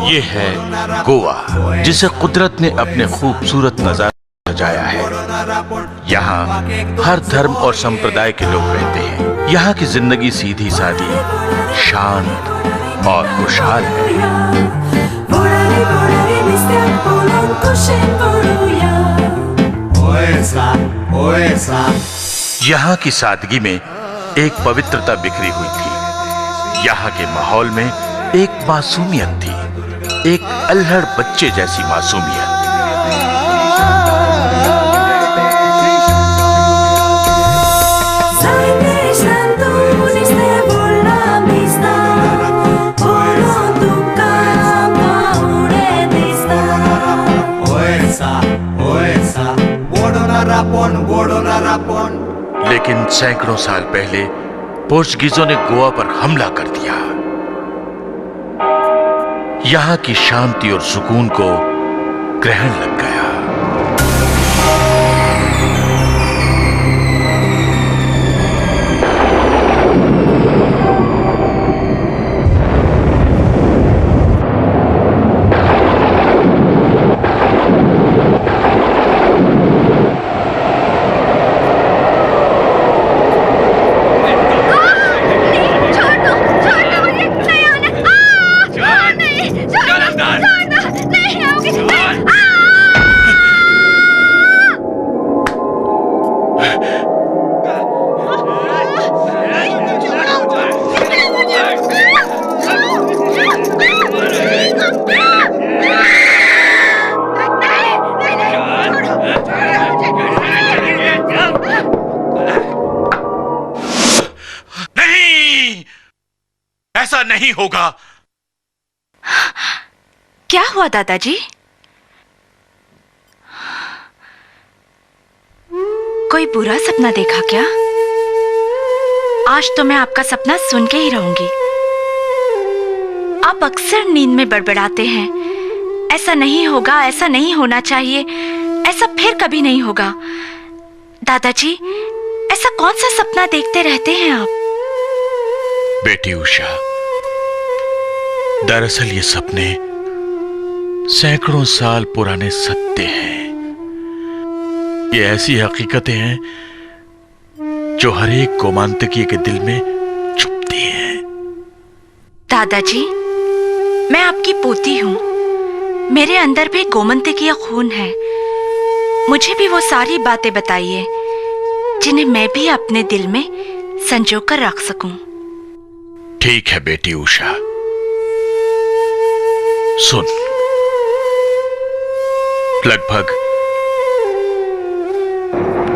ये है गोवा, जिसे कुदरत ने अपने खूबसूरत नजारे सजाया है। यहाँ हर धर्म और संप्रदाय के लोग रहते हैं। यहाँ की जिंदगी सीधी सादी, शांत और खुशहाल है। यहाँ की सादगी में एक पवित्रता बिखरी हुई थी। यहाँ के माहौल में एक मासूमियत थी, एक अल्हड़ बच्चे जैसी मासूमियत। लेकिन सैकड़ों साल पहले पोर्चुगीजों ने गोवा पर हमला कर दिया। यहाँ की शांति और सुकून को ग्रहण लग गया। ऐसा नहीं होगा। क्या हुआ दादाजी? कोई बुरा सपना देखा क्या? आज तो मैं आपका सपना सुन के ही रहूंगी। आप अक्सर नींद में बड़बड़ाते हैं, ऐसा नहीं होगा, ऐसा नहीं होना चाहिए, ऐसा फिर कभी नहीं होगा। दादाजी, ऐसा कौन सा सपना देखते रहते हैं आप? बेटी उषा, दरअसल ये सपने सैकड़ों साल पुराने सत्य हैं। ये ऐसी हकीकतें हैं जो हर एक गोमांतकीय के दिल में छुपती हैं। दादाजी, मैं आपकी पोती हूं, मेरे अंदर भी गोमंतकीय खून है। मुझे भी वो सारी बातें बताइए जिन्हें मैं भी अपने दिल में संजो कर रख सकूं। ठीक है बेटी उषा, सुन। लगभग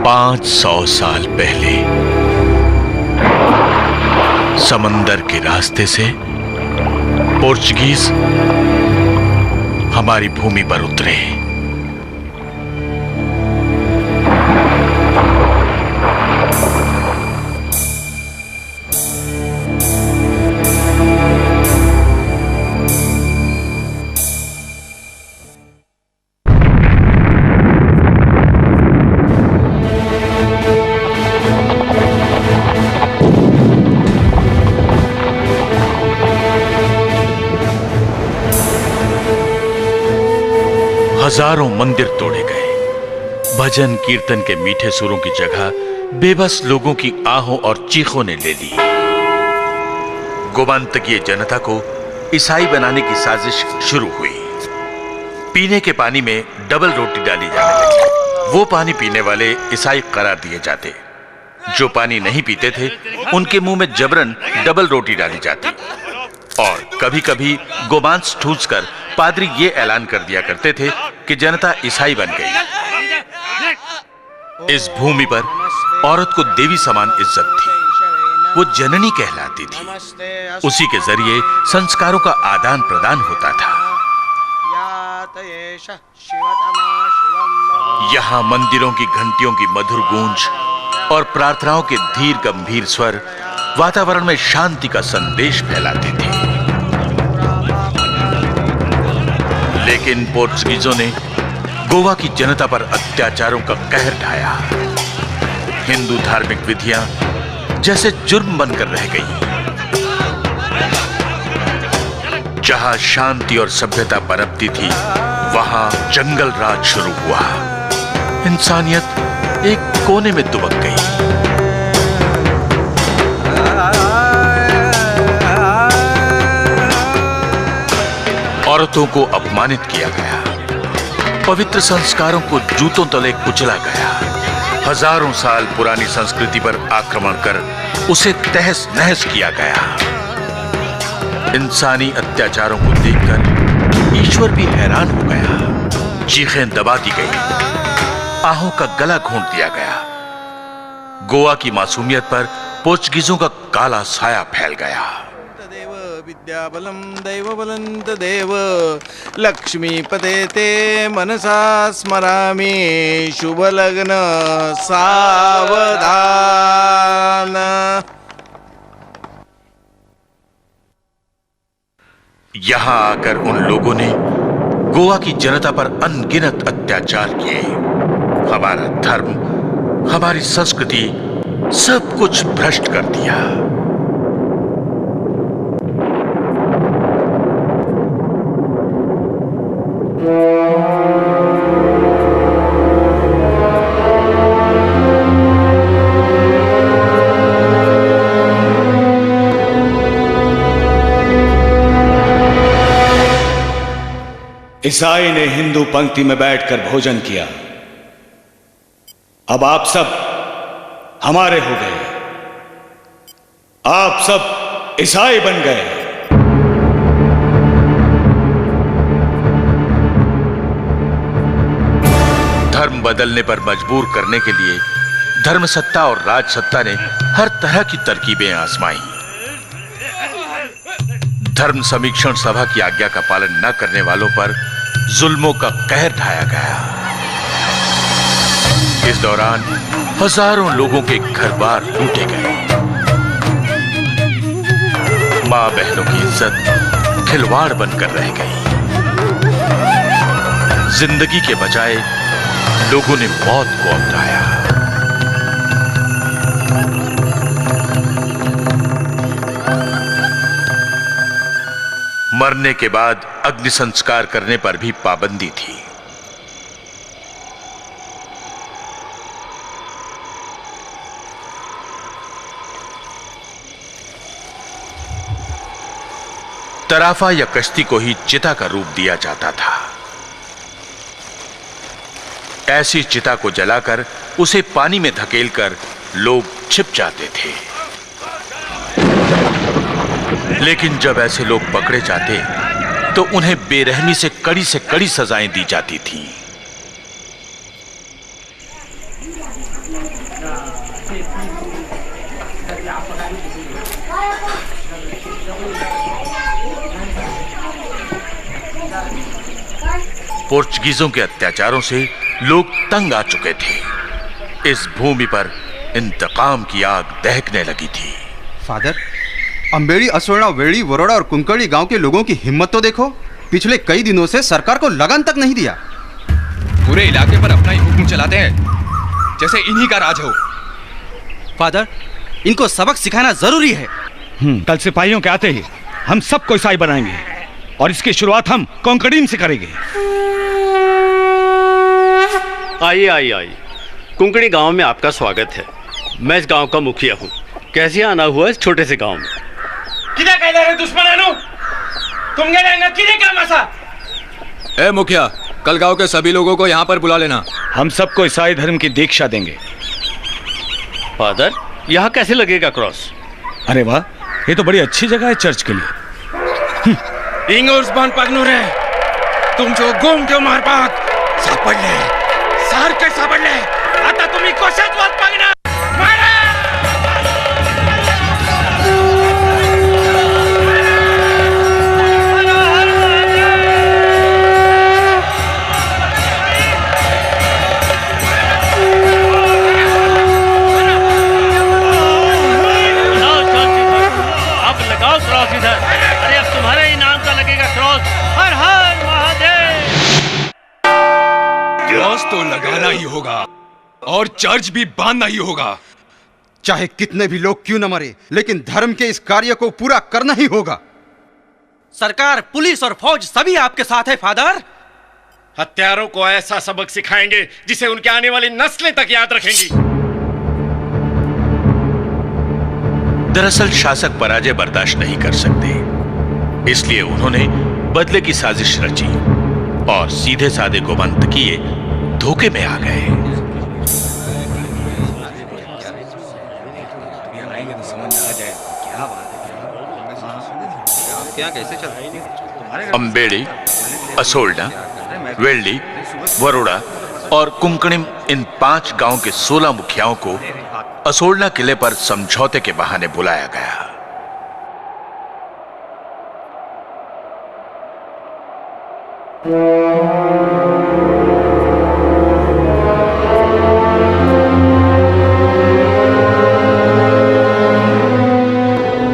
500 साल पहले समंदर के रास्ते से पोर्चुगीज हमारी भूमि पर उतरे। हजारों मंदिर तोड़े गए। भजन कीर्तन के मीठे सुरों की जगह बेबस लोगों की आहों और चीखों ने ले ली। गोमांतकीय जनता को ईसाई बनाने की साजिश शुरू हुई। पीने के पानी में डबल रोटी डाली जाने लगी। वो पानी पीने वाले ईसाई करार दिए जाते। जो पानी नहीं पीते थे उनके मुंह में जबरन डबल रोटी डाली जाती। और कभी कभी गोमांस ठूंसकर पादरी ये ऐलान कर दिया करते थे कि जनता ईसाई बन गई। इस भूमि पर औरत को देवी समान इज्जत थी। वो जननी कहलाती थी। उसी के जरिए संस्कारों का आदान प्रदान होता था। यहाँ मंदिरों की घंटियों की मधुर गूंज और प्रार्थनाओं के धीर गंभीर स्वर वातावरण में शांति का संदेश फैलाते थे। लेकिन पोर्चुगीजों ने गोवा की जनता पर अत्याचारों का कहर ढाया। हिंदू धार्मिक विधियां जैसे जुर्म बनकर रह गई। जहां शांति और सभ्यता पनपती थी, वहां जंगल राज शुरू हुआ। इंसानियत एक कोने में दुबक गई। औरतों को अपमानित किया गया, पवित्र संस्कारों को जूतों तले कुचला गया, हजारों साल पुरानी संस्कृति पर आक्रमण कर उसे तहस नहस किया गया। इंसानी अत्याचारों को देखकर ईश्वर भी हैरान हो गया। चीखें दबा दी गई, आहों का गला घोंट दिया गया। गोवा की मासूमियत पर पोर्चुगीजों का काला साया फैल गया। विद्याबलं दैवबलं तदेव लक्ष्मीपते ते मनसा स्मरामि शुभलग्न सावधान। यहां आकर उन लोगों ने गोवा की जनता पर अनगिनत अत्याचार किए। हमारा धर्म, हमारी संस्कृति, सब कुछ भ्रष्ट कर दिया। ईसाई ने हिंदू पंक्ति में बैठकर भोजन किया। अब आप सब हमारे हो गए, आप सब ईसाई बन गए। धर्म बदलने पर मजबूर करने के लिए धर्म सत्ता और राज सत्ता ने हर तरह की तरकीबें आजमाई। धर्म समीक्षण सभा की आज्ञा का पालन न करने वालों पर जुल्मों का कहर ढाया गया। इस दौरान हजारों लोगों के घर बार लूटे गए। मां बहनों की इज्जत खिलवाड़ बनकर रह गई। जिंदगी के बजाय लोगों ने मौत को अपनाया। मरने के बाद अग्नि संस्कार करने पर भी पाबंदी थी। तराफा या कश्ती को ही चिता का रूप दिया जाता था। ऐसी चिता को जलाकर उसे पानी में धकेलकर लोग छिप जाते थे। लेकिन जब ऐसे लोग पकड़े जाते तो उन्हें बेरहमी से कड़ी सजाएं दी जाती थीं। पोर्चुगीजों के अत्याचारों से लोग तंग आ चुके थे। इस भूमि पर इंतकाम की आग दहकने लगी थी। फादर, अंबेड़ी, असोड़ा, वेड़ी, वरोड़ा और कुंकड़ी गांव के लोगों की हिम्मत तो देखो। पिछले कई दिनों से सरकार को लगन तक नहीं दिया। पूरे इलाके पर अपना ही हुक्म चलाते हैं, जैसे इन्हीं का राज हो। फादर, इनको सबक सिखाना जरूरी है। कल सिपाहियों के आते ही हम सबको ईसाई बनाएंगे और इसकी शुरुआत हम कोंकड़ीम से करेंगे। आइए आइए आइए, कुंकड़ी गांव में आपका स्वागत है। मैं इस गांव का मुखिया हूँ। कैसे आना हुआ इस छोटे से गांव में? किधर कह रहे दुश्मनानु? तुम कह रहे किधर का मसा? ए मुखिया, कल गांव के सभी लोगों को यहाँ पर बुला लेना। हम सबको ईसाई धर्म की दीक्षा देंगे। फादर, यहाँ कैसे लगेगा क्रॉस? अरे वाह, ये तो बड़ी अच्छी जगह है चर्च के लिए। इंगोर्सबान पगनुरे, तुम जो घूम के मार पाक सापडले, सार के सापडले। आता तुम्ही कोशात वाट पागना मारा। अब लगाओ क्रॉस इधर। अरे अब तुम्हारे ही नाम का लगेगा क्रॉस। हर हर महादेव। क्रॉस तो लगाना ही होगा और चर्च भी बांधना ही होगा। चाहे कितने भी लोग क्यों न मरे, लेकिन धर्म के इस कार्य को पूरा करना ही होगा। सरकार, पुलिस और फौज सभी आपके साथ है फादर। हत्यारों को ऐसा सबक सिखाएंगे जिसे उनके आने वाली नस्लें तक याद रखेंगी। दरअसल शासक पराजय बर्दाश्त नहीं कर सकते, इसलिए उन्होंने बदले की साजिश रची और सीधे साधे गोमंतकीय धोखे में आ गए। अंबेड़ी, असोल्डा, वेल्ली, वरोड़ा और कुंकणिम, इन 5 गांव के 16 मुखियाओं को असोल्डा किले पर समझौते के बहाने बुलाया गया।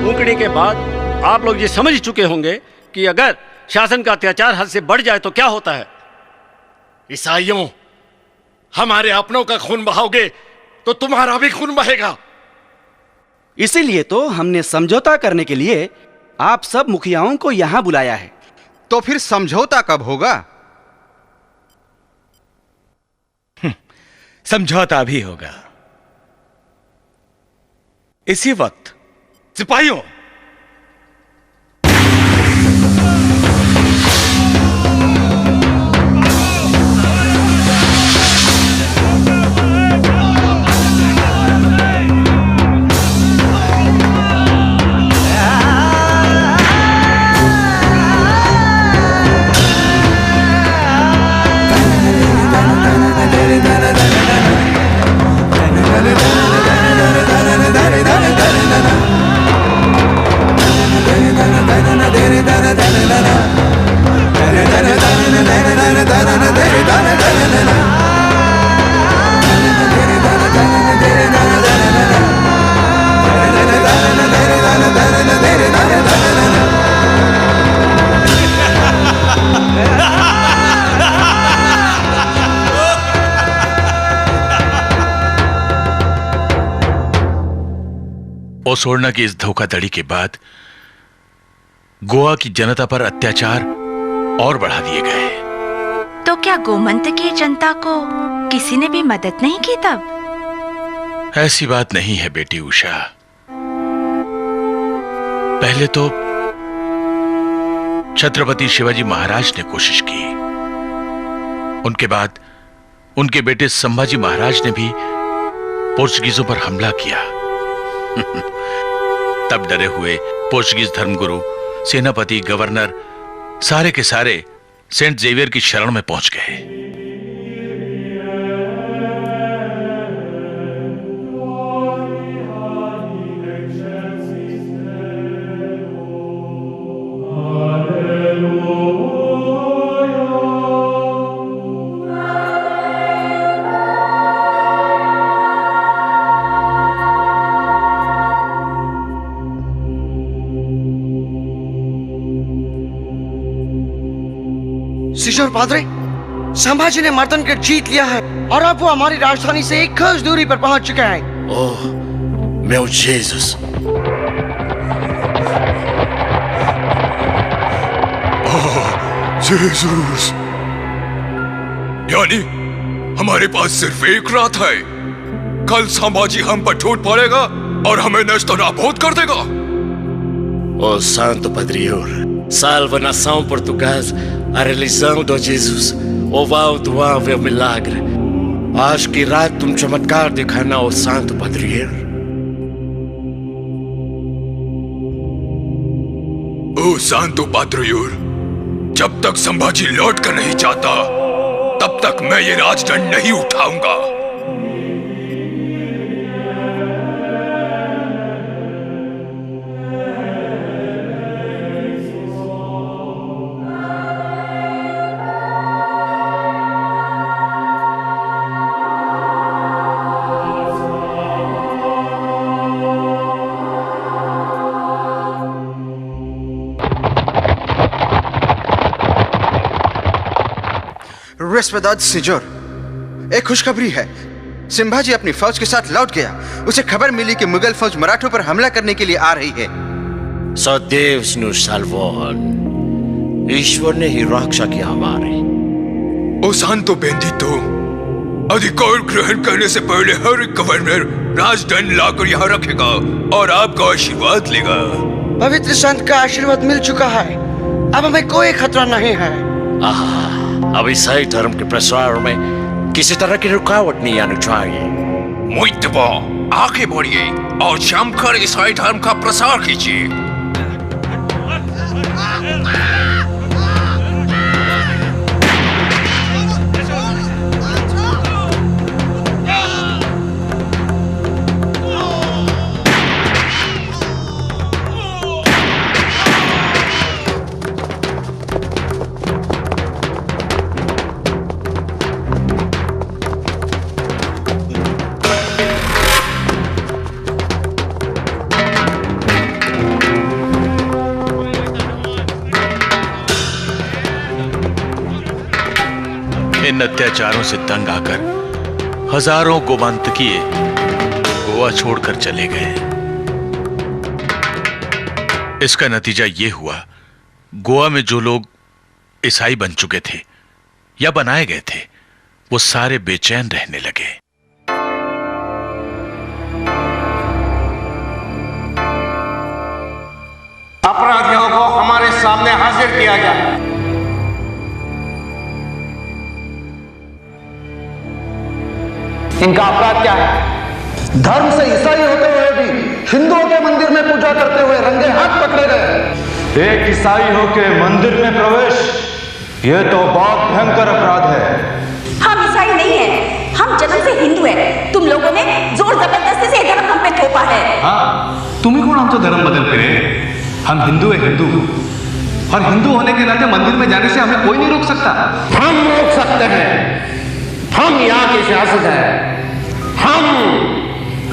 कुंकड़ी के बाद आप लोग ये समझ चुके होंगे कि अगर शासन का अत्याचार हद से बढ़ जाए तो क्या होता है। ईसाइयों, हमारे अपनों का खून बहाओगे तो तुम्हारा भी खून बहेगा। इसीलिए तो हमने समझौता करने के लिए आप सब मुखियाओं को यहां बुलाया है। तो फिर समझौता कब होगा? समझौता भी होगा इसी वक्त। सिपाहियों, ओसोर्ना की इस धोखाधड़ी के बाद गोवा की जनता पर अत्याचार और बढ़ा दिए गए। तो क्या गोमंत की जनता को किसी ने भी मदद नहीं की तब? ऐसी बात नहीं है बेटी उषा। पहले तो छत्रपति शिवाजी महाराज ने कोशिश की, उनके बाद उनके बेटे संभाजी महाराज ने भी पोर्चुगीजों पर हमला किया। तब डरे हुए पोर्चुगीज धर्मगुरु, सेनापति, गवर्नर सारे के सारे सेंट जेवियर की शरण में पहुंच गए। सिजोर पादरे, संभाजी ने मर्दनगढ़ जीत लिया है और अब वो हमारी राजधानी से एक गज दूरी पर पहुंच चुके हैं। ओह, meu Jesus! जेसूस! यानी हमारे पास सिर्फ एक रात है। कल संभाजी हम पर टूट पड़ेगा और हमें नष्ट नाबूद कर देगा। Ó Santo Padrior, salva a nação portuguesa a realização de Jesus, o alto o milagre. आज की रात तुम चमत्कार दिखाना ओ सांत पाद्रियर। ओ सांतो पाद्रियोर, जब तक संभाजी लौट कर नहीं जाता तब तक मैं ये राजदंड नहीं उठाऊंगा। रिस्पेदाद सिजोर, एक खुशखबरी है। संभाजी अपनी फौज के साथ लौट गया। उसे खबर मिली कि मुगल फौज मराठों पर हमला करने के लिए आ रही है। Só Deus nos salvou. ईश्वर ने ही रक्षा किया हमारी। ओ सांतो बेंडितो, अधिकार ग्रहण करने से पहले हर एक गवर्नर राजदंड लाकर यहाँ रखेगा और आपका आशीर्वाद लेगा। पवित्र संत का आशीर्वाद मिल चुका है, अब हमें कोई खतरा नहीं है। अब ईसाई धर्म के प्रसार में किसी तरह की रुकावट नहीं आनी चाहिए। मुइत्तबा, आगे बढ़िए और जमकर ईसाई धर्म का प्रसार कीजिए। इन अत्याचारों से तंग आकर हजारों गोमांतकीय गोवा छोड़कर चले गए। इसका नतीजा यह हुआ, गोवा में जो लोग ईसाई बन चुके थे या बनाए गए थे, वो सारे बेचैन रहने लगे। अपराधियों को हमारे सामने हाजिर किया जाए। इनका अपराध क्या है? धर्म से ईसाई होते हुए भी हिंदुओं के मंदिर में पूजा करते हुए रंगे हाथ पकड़े गए। एक ईसाई होके मंदिर में प्रवेश, यह तो बहुत भयंकर अपराध है। हम ईसाई नहीं हैं, हम जन्म से हिंदू हैं। तुम लोगों ने जोर जबरदस्ती से धर्म हम पे थोपा है। हाँ, तुम्ही कोण आमचा धर्म बदल फिरे? हम हिंदू है, हिंदू, और हिंदू होने के नाते मंदिर में जाने से हमें कोई नहीं रोक सकता। हम रोक सकते हैं। हम यहाँ की सियासत है। हम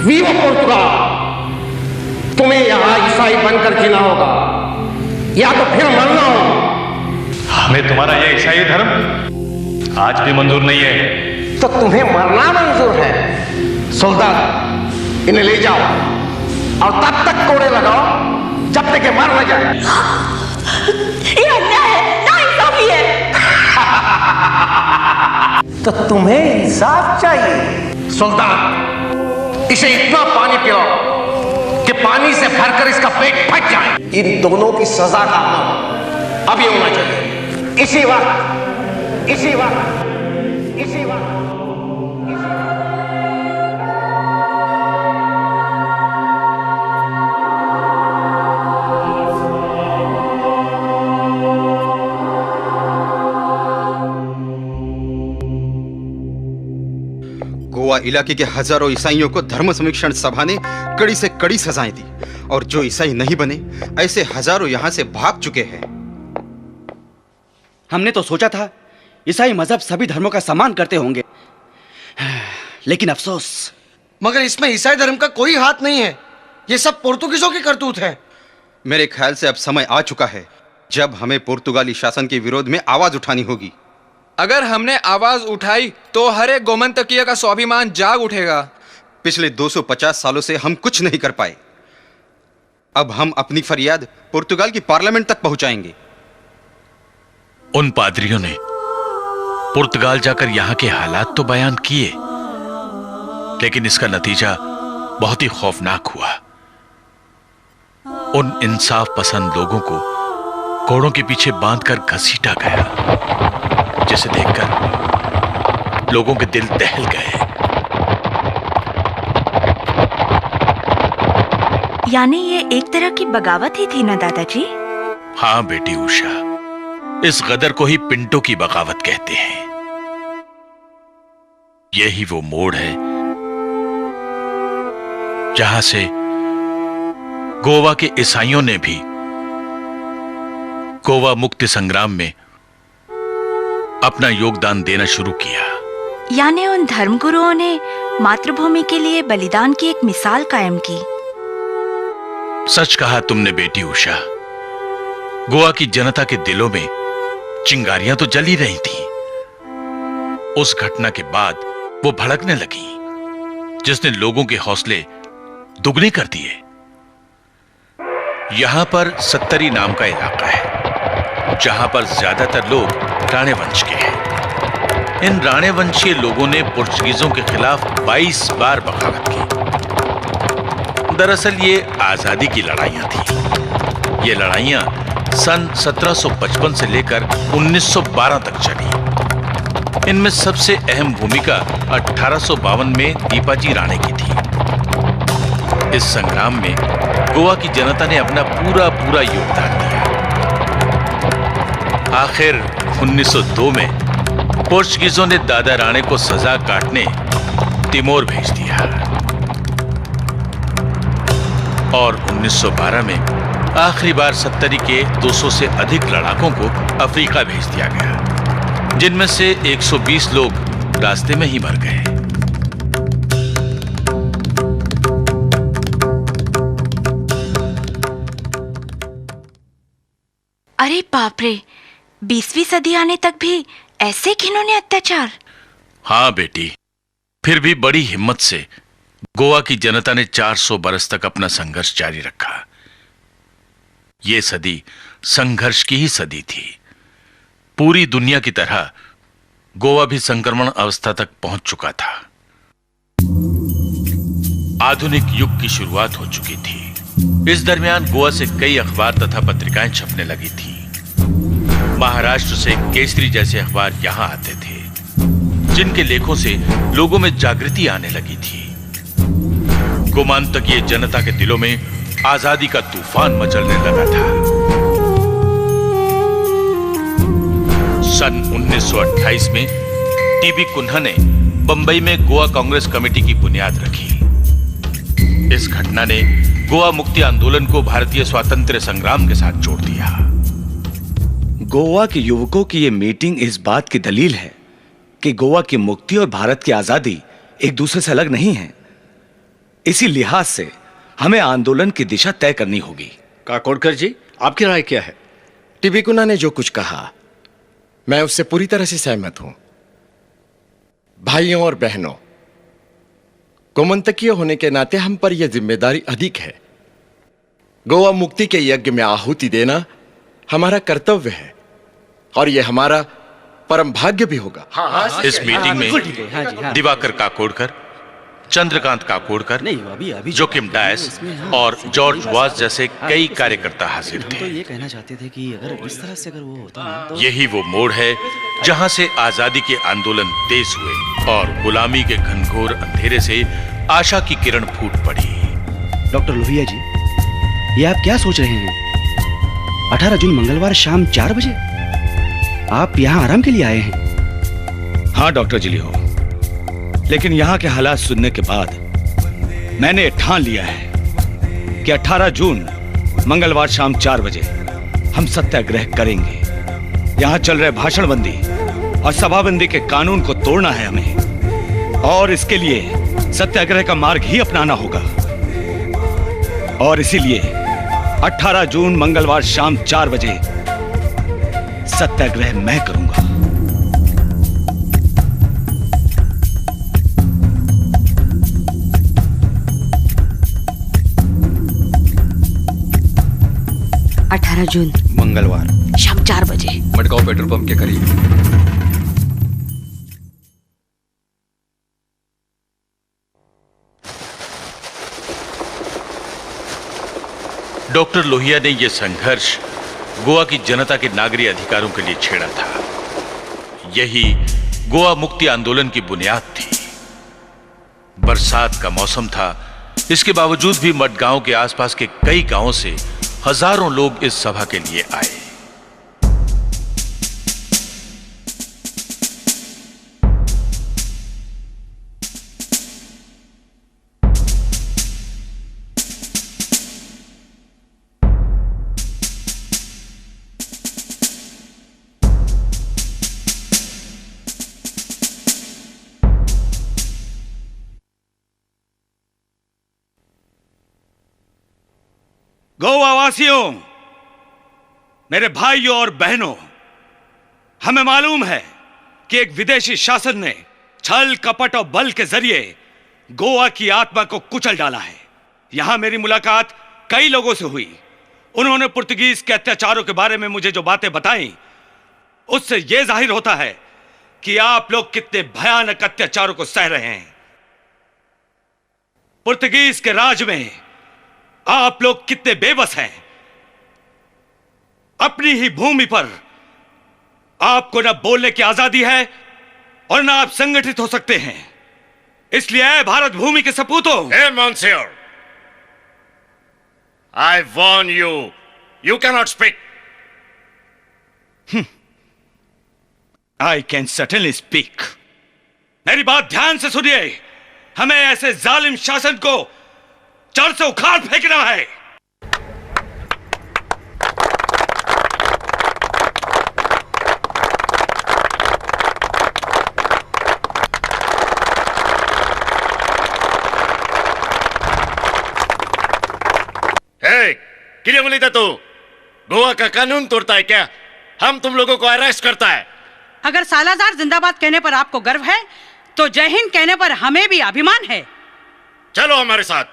वीवो पोर्तुगाल। तुम्हें यहाँ ईसाई बनकर जीना होगा या तो फिर मरना होगा। हमें तुम्हारा ये ईसाई धर्म आज भी मंजूर नहीं है। तो तुम्हें मरना मंजूर है। सुल्तान, इन्हें ले जाओ और तब तक कोड़े लगाओ जब तक ये मर न जाए। ये अन्याय है, नाइंसाफी है। तो तुम्हें इंसाफ चाहिए। सुल्तान, इसे इतना पानी पिलाओ कि पानी से भरकर इसका पेट फट जाए। इन दोनों की सजा का अमल अभी होना चाहिए। इसी वक्त, इसी वक्त, इसी वक्त। गोवा इलाके के हजारों ईसाइयों को धर्म समीक्षण सभा ने कड़ी से कड़ी सजाएं दी, और जो ईसाई नहीं बने ऐसे हजारों यहां से भाग चुके हैं। हमने तो सोचा था ईसाई मजहब सभी धर्मों का सम्मान करते होंगे, लेकिन अफसोस। मगर इसमें ईसाई धर्म का कोई हाथ नहीं है। ये सब पुर्तगालियों की करतूत है। मेरे ख्याल से अब समय आ चुका है जब हमें पुर्तगाली शासन के विरोध में आवाज उठानी होगी। अगर हमने आवाज उठाई तो हर एक गोमंतकीय का स्वाभिमान जाग उठेगा। पिछले 250 सालों से हम कुछ नहीं कर पाए। अब हम अपनी फरियाद पुर्तगाल की पार्लियामेंट तक पहुंचाएंगे। उन पादरियों ने पुर्तगाल जाकर यहां के हालात तो बयान किए, लेकिन इसका नतीजा बहुत ही खौफनाक हुआ। उन इंसाफ पसंद लोगों को घोड़ों के पीछे बांधकर घसीटा गया, जिसे देखकर लोगों के दिल दहल गए। यानी ये एक तरह की बगावत ही थी ना दादाजी? हाँ बेटी उषा, इस गदर को ही पिंटो की बगावत कहते हैं। यही वो मोड़ है जहां से गोवा के ईसाइयों ने भी गोवा मुक्ति संग्राम में अपना योगदान देना शुरू किया। यानी उन धर्मगुरुओं ने मातृभूमि के लिए बलिदान की एक मिसाल कायम की। सच कहा तुमने बेटी उषा। गोवा की जनता के दिलों में चिंगारियां तो जल ही रही थीं। उस घटना के बाद वो भड़कने लगी, जिसने लोगों के हौसले दुगने कर दिए। यहां पर सत्तरी नाम का इलाका है, जहां पर ज्यादातर लोग राणे वंश के हैं। इन राणे वंशीय लोगों ने पुर्तगीजों के खिलाफ 22 बार बगावत की। दरअसल ये आजादी की लड़ाइयां थी। ये लड़ाइयां सन 1755 से लेकर 1912 तक चली। इनमें सबसे अहम भूमिका 1852 में दीपाजी राणे की थी। इस संग्राम में गोवा की जनता ने अपना पूरा योगदान दिया। आखिर 1902 में पोर्चुगीजों ने दादा राणे को सजा काटने तिमोर भेज दिया और 1912 में आखिरी बार 70 के 200 से अधिक लड़ाकों को अफ्रीका भेज दिया गया, जिनमें से 120 लोग रास्ते में ही मर गए। अरे बाप रे, 20वीं सदी आने तक भी ऐसे घिनौने अत्याचार। हाँ बेटी, फिर भी बड़ी हिम्मत से गोवा की जनता ने 400 बरस तक अपना संघर्ष जारी रखा। यह सदी संघर्ष की ही सदी थी। पूरी दुनिया की तरह गोवा भी संक्रमण अवस्था तक पहुंच चुका था। आधुनिक युग की शुरुआत हो चुकी थी। इस दरमियान गोवा से कई अखबार तथा पत्रिकाएं छपने लगी थी। महाराष्ट्र से केसरी जैसे अखबार यहां आते थे, जिनके लेखों से लोगों में जागृति आने लगी थी। गोमांतकीय जनता के दिलों में आजादी का तूफान मचलने लगा था। सन 1928 में टीबी कुन्हा ने बंबई में गोवा कांग्रेस कमेटी की बुनियाद रखी। इस घटना ने गोवा मुक्ति आंदोलन को भारतीय स्वातंत्र्य संग्राम के साथ जोड़ दिया। गोवा के युवकों की यह मीटिंग इस बात की दलील है कि गोवा की मुक्ति और भारत की आजादी एक दूसरे से अलग नहीं है। इसी लिहाज से हमें आंदोलन की दिशा तय करनी होगी। काकोडकर जी, आपकी राय क्या है? टीबी कुन्हा ने जो कुछ कहा, मैं उससे पूरी तरह से सहमत हूं। भाइयों और बहनों, गोमंतकीय होने के नाते हम पर यह जिम्मेदारी अधिक है। गोवा मुक्ति के यज्ञ में आहुति देना हमारा कर्तव्य है और यह हमारा परम भाग्य भी होगा। इस मीटिंग में दिवाकर काकोडकर, चंद्रकांत काकोडकर, जोकिम डायस और जॉर्ज वाज जैसे कई कार्यकर्ता हाजिर थे। तो ये कहना चाहते थे कि अगर इस तरह से अगर वो होता ना तो यही वो मोड़ है जहां से आजादी के आंदोलन तेज हुए और गुलामी के घनघोर अंधेरे से आशा की किरण फूट पड़ी। डॉक्टर लोहिया जी, ये आप क्या सोच रहे हैं? 18 जून मंगलवार शाम 4 बजे आप यहाँ आराम के लिए आए हैं? हाँ डॉक्टर जिलियो, लेकिन यहाँ के हालात सुनने के बाद मैंने ठान लिया है कि 18 जून मंगलवार शाम 4 बजे हम सत्याग्रह करेंगे। यहाँ चल रहे भाषणबंदी और सभाबंदी के कानून को तोड़ना है हमें, और इसके लिए सत्याग्रह का मार्ग ही अपनाना होगा। और इसीलिए 18 जून मंगलवार शाम 4 बजे सत्याग्रह मैं करूंगा। जून मंगलवार शाम 4 बजे मडगांव पेट्रोल पंप के करीब। डॉक्टर लोहिया ने यह संघर्ष गोवा की जनता के नागरिक अधिकारों के लिए छेड़ा था। यही गोवा मुक्ति आंदोलन की बुनियाद थी। बरसात का मौसम था, इसके बावजूद भी मडगांव के आसपास के कई गांवों से हजारों लोग इस सभा के लिए आए। गोवावासियों, मेरे भाइयों और बहनों, हमें मालूम है कि एक विदेशी शासन ने छल कपट और बल के जरिए गोवा की आत्मा को कुचल डाला है। यहां मेरी मुलाकात कई लोगों से हुई उन्होंने पुर्तगीज के अत्याचारों के बारे में मुझे जो बातें बताई, उससे यह जाहिर होता है कि आप लोग कितने भयानक अत्याचारों को सह रहे हैं। पुर्तगीज के राज में आप लोग कितने बेबस हैं। अपनी ही भूमि पर आपको न बोलने की आजादी है और न आप संगठित हो सकते हैं। इसलिए भारत भूमि के सपूतों, Hey, Monsieur! I warn you. You cannot speak. I can certainly speak. मेरी बात ध्यान से सुनिए। हमें ऐसे जालिम शासन को जड़ से उखाड़ फेंकना है। किलिया बोली था तू? गोवा का कानून तोड़ता है क्या? हम तुम लोगों को अरेस्ट करता है। अगर सालाजार जिंदाबाद कहने पर आपको गर्व है, तो जय हिंद कहने पर हमें भी अभिमान है। चलो हमारे साथ।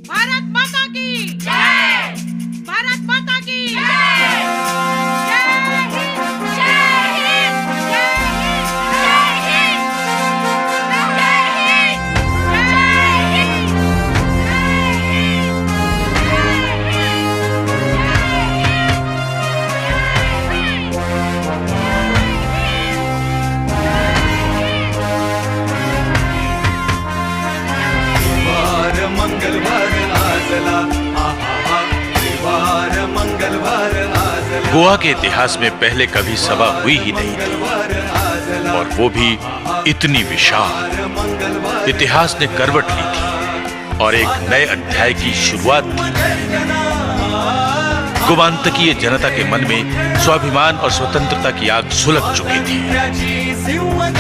भारत माता की जय! भारत माता की जय! गोवा के इतिहास में पहले कभी सभा हुई ही नहीं थी, और वो भी इतनी विशाल। इतिहास ने करवट ली थी और एक नए अध्याय की शुरुआत थी। गोमांतकीय जनता के मन में स्वाभिमान और स्वतंत्रता की आग सुलग चुकी थी।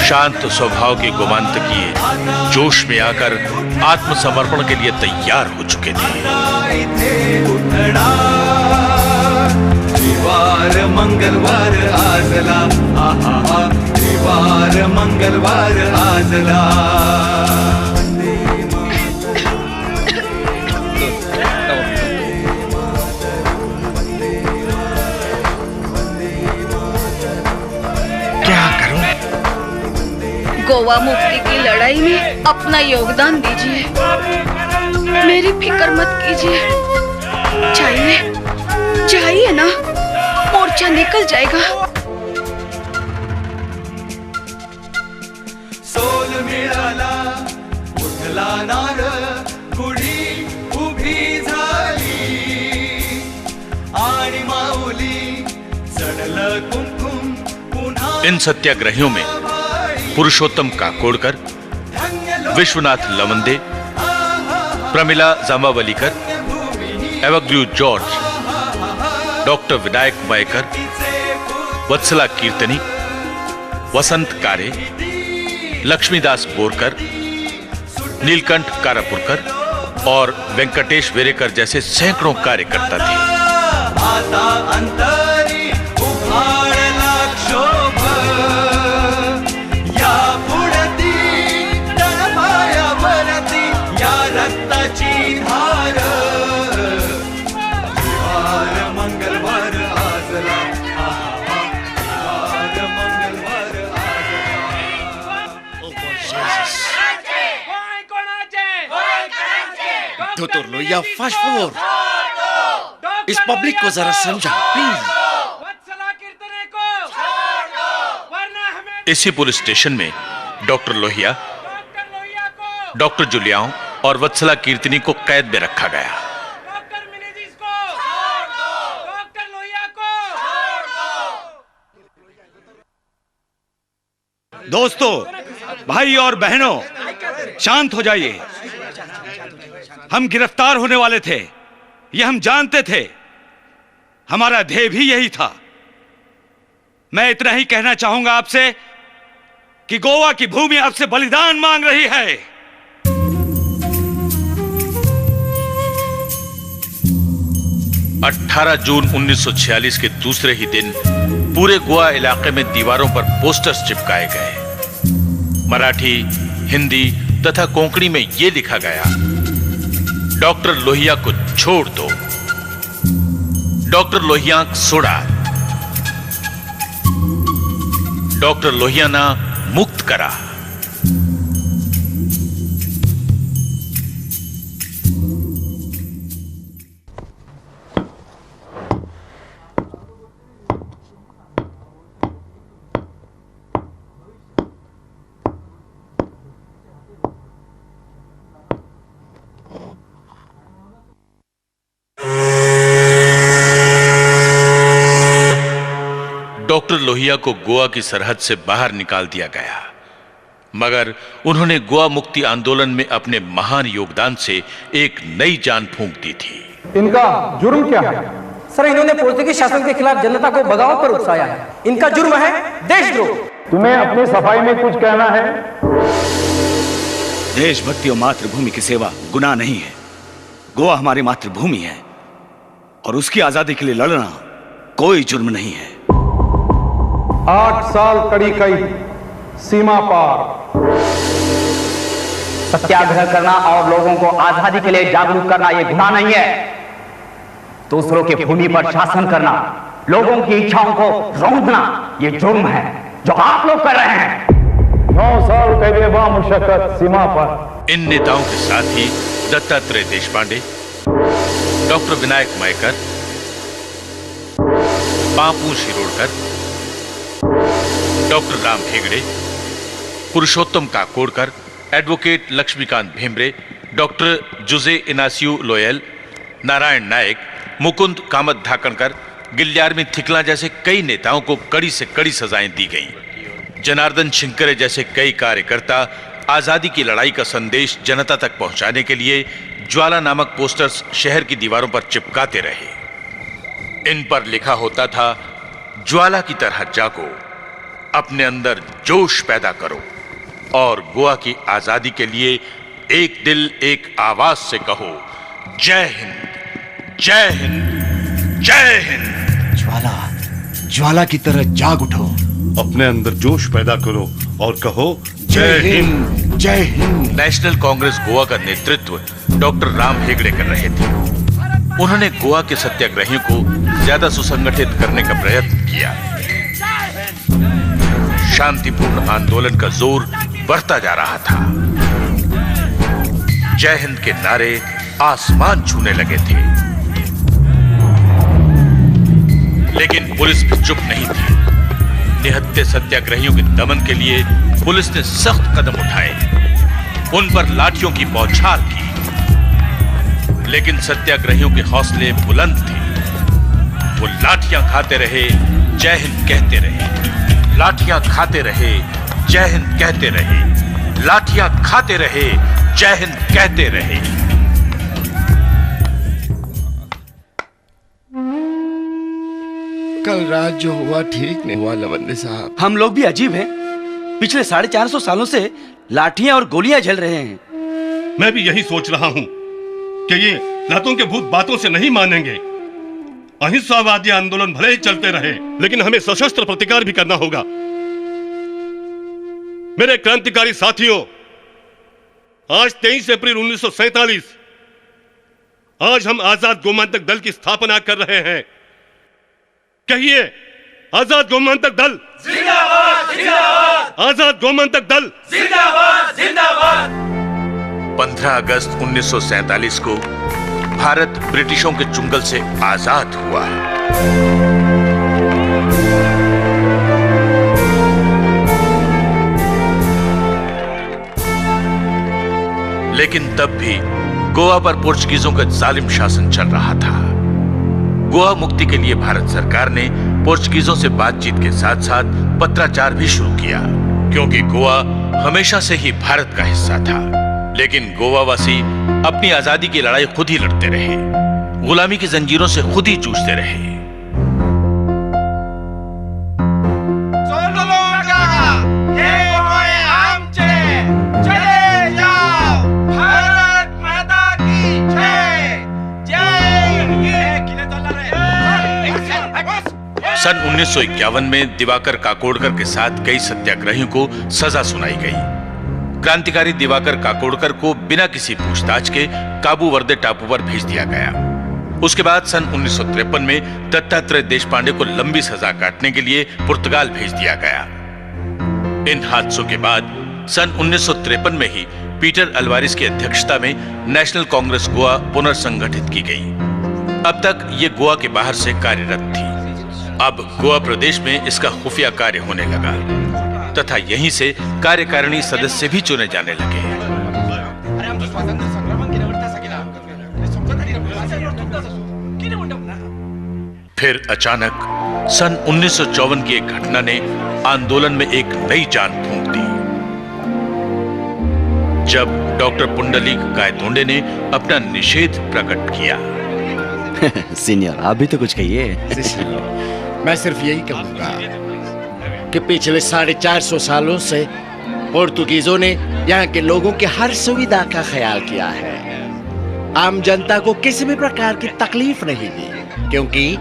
शांत स्वभाव के गोमांतकीय जोश में आकर आत्मसमर्पण के लिए तैयार हो चुके थे। मंगलवार आजला, आहा, मंगलवार आजला। क्या करूं? गोवा मुक्ति की लड़ाई में अपना योगदान दीजिए। मेरी फिक्र मत कीजिए। चाहिए ना, मोर्चा निकल जाएगा। सोल मिळाला, उठला नार, गुढी उभी झाली, आणि माऊली चढलं कुमकुम पुन्हा। इन सत्याग्रहियों में पुरुषोत्तम काकोडकर, विश्वनाथ लवंदे, प्रमिला जांबावलीकर, एवग्ल्यू जॉर्ज, डॉक्टर विनायक मयेकर, वत्सला कीर्तनी, वसंत कारे, लक्ष्मीदास बोरकर, नीलकंठ कारापुरकर और वेंकटेश वेरेकर जैसे सैकड़ों कार्यकर्ता थे। आता अंतरी उभारला क्षोभ, या पुढती तळपायावरती या रक्ताची धार। मंगलवार आजला, मंगलवार Dr. Loya, fast forward. इस पब्लिक को जरा समझा प्लीज। इसी पुलिस स्टेशन में डॉक्टर लोहिया, डॉक्टर जुलियाओं और वत्सला कीर्तनी को कैद में रखा गया। दोस्तों, भाई और बहनों, शांत हो जाइए। हम गिरफ्तार होने वाले थे, यह हम जानते थे। हमारा ध्येय भी यही था। मैं इतना ही कहना चाहूंगा आपसे कि गोवा की भूमि आपसे बलिदान मांग रही है। 18 जून 1946 के दूसरे ही दिन पूरे गोवा इलाके में दीवारों पर पोस्टर्स चिपकाए गए। मराठी, हिंदी तथा कोंकणी में यह लिखा गया, डॉक्टर लोहिया को छोड़ दो, doctor Lohia soda, doctor Lohia ना मुक्त करा। डॉक्टर लोहिया को गोवा की सरहद से बाहर निकाल दिया गया, मगर उन्होंने गोवा मुक्ति आंदोलन में अपने महान योगदान से एक नई जान फूंक दी थी। इनका जुर्म क्या है? सर, इन्होंने पोर्तुगीज शासन के खिलाफ जनता को बगावत पर उकसाया है। इनका जुर्म है देशद्रोह। तुम्हें अपनी सफाई में कुछ कहना है? देशभक्ति और मातृभूमि की सेवा गुनाह नहीं है। गोवा हमारी मातृभूमि है और उसकी आजादी के लिए लड़ना कोई जुर्म नहीं है। 8 साल कड़ी कैद, सीमा पार। सत्याग्रह करना और लोगों को आजादी के लिए जागरूक करना यह गुनाह नहीं है। दूसरों की भूमि पर शासन करना, लोगों की इच्छाओं को रोकना यह जुर्म है जो आप लोग कर रहे हैं। 9 साल कैद व मुशक्कत सीमा पर। इन नेताओं के साथ ही Dattatreya Deshpande, doctor Vinayak Mayekar, Bapu Shirodkar, doctor Ram Hegde, Purushottam Kakodkar, advocate Laxmikant Bhembre, doctor Jose Inacio Loyola, Narayan Naik, Mukund Kamat Dhakankar, Guilherme थिकला जैसे कई नेताओं को कड़ी से कड़ी सजाएं दी गईं। जनार्दन शिंकरे जैसे कई कार्यकर्ता आजादी की लड़ाई का संदेश जनता तक पहुंचाने के लिए ज्वाला नामक पोस्टर्स शहर की दीवारों पर चिपकाते रहे। इन पर लिखा होता था, ज्वाला की तरह जागो, अपने अंदर जोश पैदा करो और गोवा की आजादी के लिए एक दिल एक आवाज से कहो, जय हिंद, जय हिंद, जय हिंद। ज्वाला, ज्वाला की तरह जाग उठो, अपने अंदर जोश पैदा करो और कहो, जय हिंद, जय हिंद। नेशनल कांग्रेस गोवा का नेतृत्व डॉक्टर राम हेगड़े कर रहे थे। उन्होंने गोवा के सत्याग्रहियों को ज्यादा सुसंगठित करने का प्रयत्न किया। शांतिपूर्ण आंदोलन का जोर बढ़ता जा रहा था। जय हिंद के नारे आसमान छूने लगे थे। लेकिन पुलिस भी चुप नहीं थी। निहत्थे सत्याग्रहियों के दमन के लिए पुलिस ने सख्त कदम उठाए, उन पर लाठियों की बौछार की। लेकिन सत्याग्रहियों के हौसले बुलंद थे। वो लाठियां खाते रहे, जय हिंद कहते रहे, लाठियां खाते रहे, जय हिंद कहते रहे, लाठियां खाते रहे, जय हिंद कहते रहे। कल रात जो हुआ ठीक नहीं हुआ लवंदे साहब। हम लोग भी अजीब हैं। पिछले 450 सालों से लाठियां और गोलियां झेल रहे हैं। मैं भी यही सोच रहा हूं कि ये लातों के भूत बातों से नहीं मानेंगे। अहिंसावादी आंदोलन भले ही चलते रहे, लेकिन हमें सशस्त्र प्रतिकार भी करना होगा। मेरे क्रांतिकारी साथियों, आज 23 अप्रैल 1947, आज हम आजाद गोमांतक दल की स्थापना कर रहे हैं। कहिए, आजाद गोमांतक दल जिंदाबाद, जिंदाबाद। आजाद गोमांतक दल जिंदाबाद, जिंदाबाद। 15 अगस्त 1947 को भारत ब्रिटिशों के चुंगल से आजाद हुआ। लेकिन तब भी गोवा पर पोर्चुगीजों का जालिम शासन चल रहा था। गोवा मुक्ति के लिए भारत सरकार ने पोर्चुगीजों से बातचीत के साथ साथ पत्राचार भी शुरू किया, क्योंकि गोवा हमेशा से ही भारत का हिस्सा था। लेकिन गोवावासी अपनी आजादी की लड़ाई खुद ही लड़ते रहे, गुलामी की जंजीरों से खुद ही जूझते रहे। सन 1951 में दिवाकर काकोडकर के साथ कई सत्याग्रहियों को सजा सुनाई गई। क्रांतिकारी दिवाकर काकोडकर को बिना किसी पूछताछ के काबू वर्दे टापू पर भेज दिया गया। उसके बाद सन 1953 में दत्तात्रेय देशपांडे को लंबी सजा काटने के लिए पुर्तगाल भेज दिया गया। इन हादसों के बाद सन 1953 में ही पीटर अल्वारिस की अध्यक्षता में नेशनल कांग्रेस गोवा पुनर्संगठित की गई। अब तक ये गोवा के बाहर से कार्यरत थी। अब गोवा प्रदेश में इसका खुफिया कार्य होने लगा तथा यहीं से कार्यकारिणी सदस्य भी चुने जाने लगे। फिर अचानक सन 1954 की एक घटना ने आंदोलन में एक नई जान फूंक दी, जब डॉक्टर पुंडलीक गायतोंडे ने अपना निषेध प्रकट किया। सीनियर, आप भी तो कुछ कहिए। मैं सिर्फ यही कहूंगा कि पिछले 450 सालों से पोर्तुगीजों ने यहाँ के लोगों की हर सुविधा का ख्याल किया है। आम जनता को किसी भी प्रकार की तकलीफ नहीं दी, क्योंकि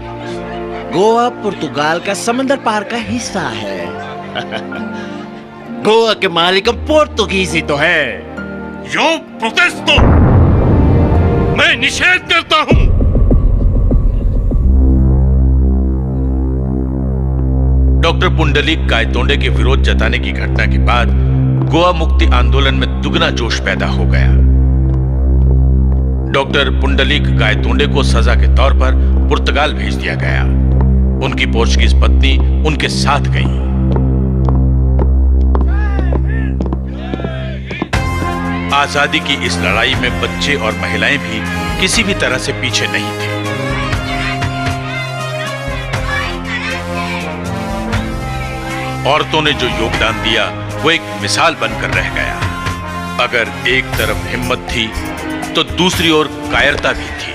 गोवा पुर्तगाल का समंदर पार का हिस्सा है। गोवा के मालिक पोर्तुगीज ही तो है। यो प्रोटेस्टो, मैं निषेध करता हूं। डॉक्टर पुंडलीक गायतोंडे के विरोध जताने की घटना के बाद गोवा मुक्ति आंदोलन में दुगना जोश पैदा हो गया। डॉक्टर पुंडलीक गायतोंडे को सजा के तौर पर पुर्तगाल भेज दिया गया। उनकी पोर्चुगीज पत्नी उनके साथ गई। आजादी की इस लड़ाई में बच्चे और महिलाएं भी किसी भी तरह से पीछे नहीं थे। औरतों ने जो योगदान दिया वो एक मिसाल बनकर रह गया। अगर एक तरफ हिम्मत थी तो दूसरी ओर कायरता भी थी।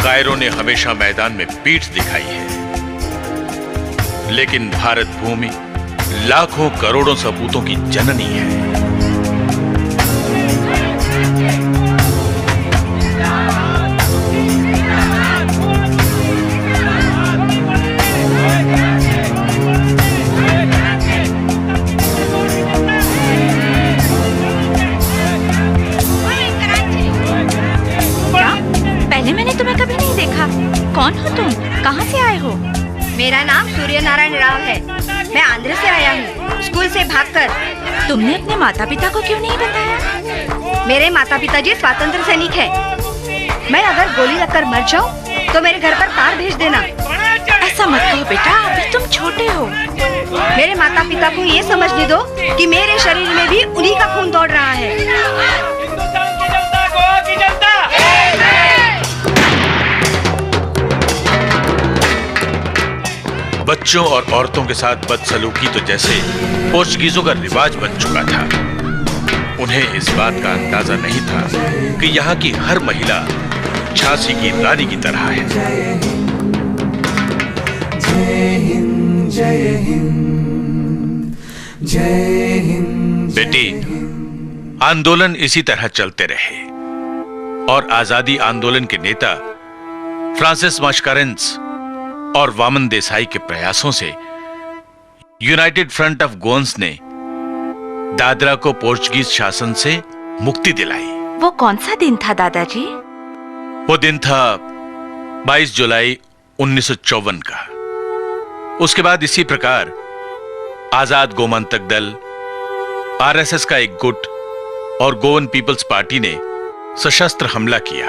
कायरों ने हमेशा मैदान में पीठ दिखाई है, लेकिन भारत भूमि लाखों करोड़ों सपूतों की जननी है। कौन हो तुम? कहाँ से आए हो? मेरा नाम सूर्य नारायण राव है। मैं आंध्र से आया हूँ, स्कूल से भागकर। तुमने अपने माता पिता को क्यों नहीं बताया? मेरे माता पिताजी स्वतंत्र सैनिक हैं। मैं अगर गोली लगकर मर जाऊँ तो मेरे घर पर कार भेज देना। ऐसा मत कहो बेटा, अभी तुम छोटे हो। मेरे माता पिता को ये समझने दो कि मेरे शरीर में भी उन्हीं का खून दौड़ रहा है। बच्चों और औरतों के साथ बदसलूकी तो जैसे पोर्चुगीजों का रिवाज बन चुका था। उन्हें इस बात का अंदाजा नहीं था कि यहाँ की हर महिला झांसी की रानी की तरह है। जय हिंद, जय हिंद, जय हिंद। बेटी, आंदोलन इसी तरह चलते रहे और आजादी आंदोलन के नेता फ्रांसिस मास्कारेंस और वामन देसाई के प्रयासों से यूनाइटेड फ्रंट ऑफ गोवंस ने दादरा को पोर्चुगीज शासन से मुक्ति दिलाई। वो कौन सा दिन था दादाजी? वो दिन था 22 जुलाई 1954 का। उसके बाद इसी प्रकार आजाद गोमंतक दल, आरएसएस का एक गुट और गोवन पीपल्स पार्टी ने सशस्त्र हमला किया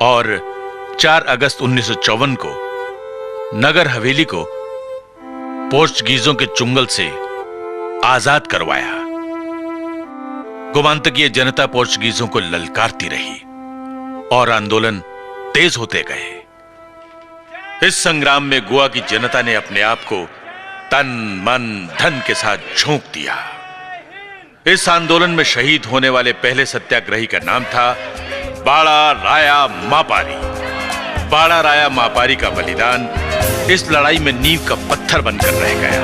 और 4 अगस्त 1954 को नगर हवेली को पोर्चुगीजों के चुंगल से आजाद करवाया। गोमांतकीय जनता पोर्चुगीजों को ललकारती रही और आंदोलन तेज होते गए। इस संग्राम में गोवा की जनता ने अपने आप को तन मन धन के साथ झोंक दिया। इस आंदोलन में शहीद होने वाले पहले सत्याग्रही का नाम था बाड़ा राया मापारी। बाड़ा राया मापारी का बलिदान इस लड़ाई में नींव का पत्थर बनकर रह गया।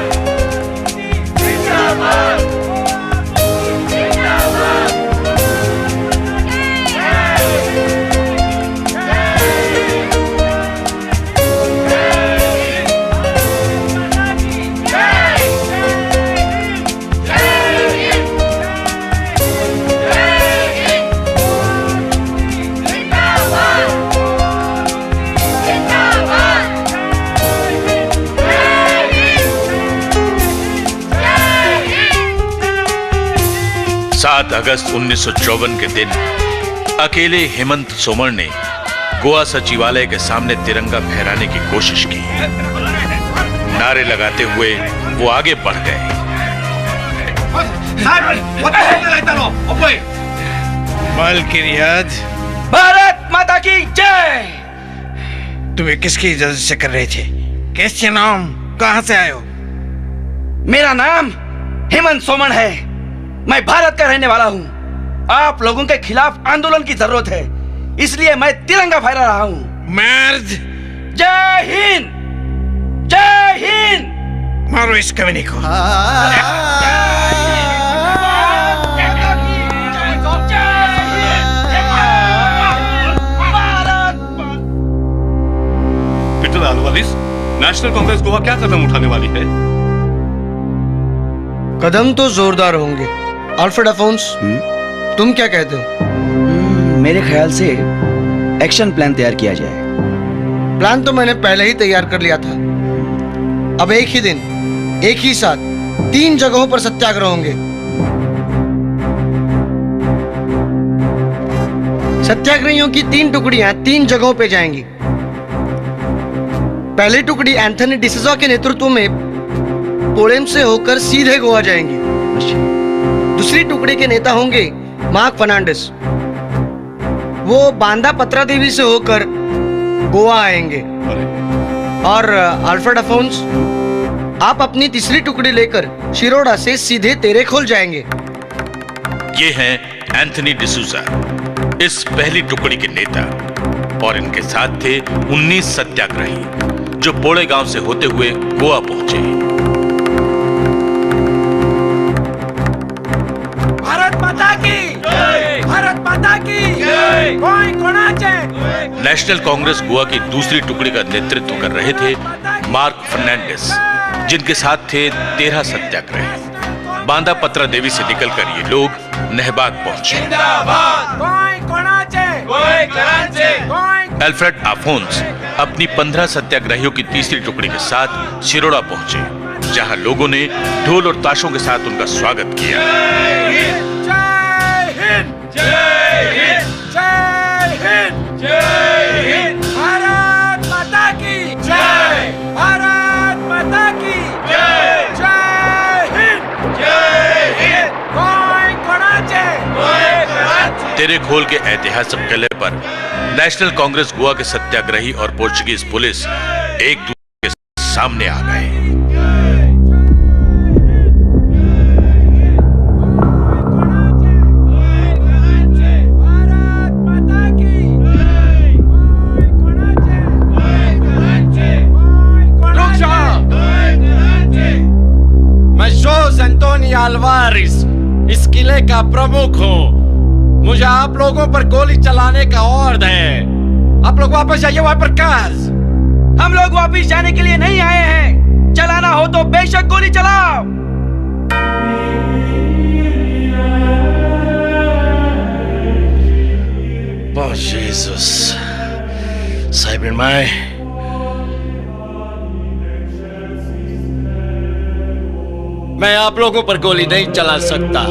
अगस्त 1954 के दिन अकेले हेमंत सोमण ने गोवा सचिवालय के सामने तिरंगा फहराने की कोशिश की। नारे लगाते हुए वो आगे बढ़ गए। मालकिन भारत माता की जय। तुम्हें किसकी इजाजत से कर रहे थे? कैसे नाम, कहां से आए हो? मेरा नाम हेमंत सोमण है। मैं भारत का रहने वाला हूँ। आप लोगों के खिलाफ आंदोलन की जरूरत है, इसलिए मैं तिरंगा फहरा रहा हूँ। मर्द, जय हिंद, जय हिंद। मारो इस कमीने को। पीटर अल्वारिस, नेशनल कांग्रेस गोवा क्या कदम उठाने वाली है? कदम तो जोरदार होंगे। अल्फ्रेड अफोन्स, तुम क्या कहते हो? मेरे ख्याल से एक्शन प्लान तैयार किया जाए। प्लान तो मैंने पहले ही तैयार कर लिया था। अब एक ही दिन, एक ही साथ 3 जगहों पर सत्याग्रह होंगे। सत्याग्रहियों की 3 टुकड़ियां 3 जगहों पे जाएंगी। पहली टुकड़ी एंथनी डिसूजा के नेतृत्व में पोलेम से होकर सीधे गोवा जाएंगी। दूसरी टुकड़ी के नेता होंगे मार्क फर्नांडिस। वो बांदा पत्रा देवी से होकर गोवा आएंगे। और अल्फ्रेड अफोन्स, आप अपनी तीसरी टुकड़ी लेकर शिरोडा से सीधे तेरेखोल जाएंगे। ये हैं एंथनी डिसूजा, इस पहली टुकड़ी के नेता, और इनके साथ थे 19 सत्याग्रही जो पोड़े गांव से होते हुए गोवा पहुंचे। भारत माता की जय, भारत माता की जय। कोई कोणाचे। नेशनल कांग्रेस गोवा की दूसरी टुकड़ी का नेतृत्व कर रहे थे मार्क फर्नांडिस, जिनके साथ थे 13 सत्याग्रही। बांदा पत्रा देवी से निकलकर ये लोग नहबाग पहुंचे। अल्फ्रेड अफोन्स अपनी 15 सत्याग्रहियों की तीसरी टुकड़ी के साथ शिरोडा पहुंचे, जहां लोगों ने ढोल और ताशों के साथ उनका स्वागत किया। भारत माता की जय, भारत माता की जय, जय हिंद, जय हिंद। कोई कोणाचे। तेरेखोल के ऐतिहासिक किले पर नेशनल कांग्रेस गोवा के सत्याग्रही और पोर्चुगीज पुलिस एक दूसरे के सामने आ गए। मैं जोस एंटोनी अल्वारिस इस किले का प्रमुख हूँ। मुझे आप लोगों पर गोली चलाने का ऑर्डर है। आप लोग वापस जाइए वहां पर काज। हम लोग वापस जाने के लिए नहीं आए हैं। चलाना हो तो बेशक गोली चलाओ। Oh, Jesus. Cyber Mai. मैं आप लोगों पर गोली नहीं चला सकता।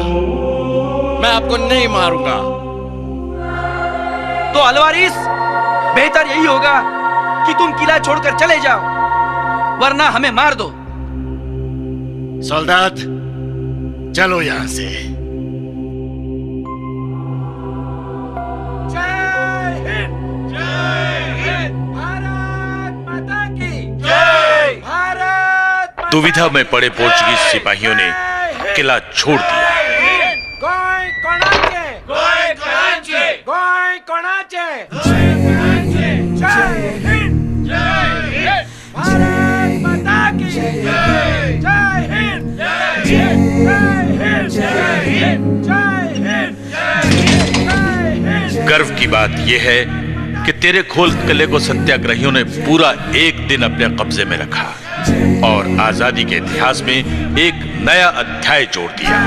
मैं आपको नहीं मारूंगा। तो अल्वारिस, बेहतर यही होगा कि तुम किला छोड़कर चले जाओ, वरना हमें मार दो। सोल्दात, चलो यहां से। जय हिंद, जय हिंद। भारत माता की जय, भारत। दुविधा में पड़े पोर्चुगीज सिपाहियों ने किला छोड़ दिया। जय हिंद, जय हिंद। भारत माता की जय, जय हिंद, जय हिंद, जय हिंद, जय हिंद। गर्व की बात यह है कि तेरेखोल किले को सत्याग्रहियों ने पूरा एक दिन अपने कब्जे में रखा और आजादी के इतिहास में एक नया अध्याय जोड़ दिया।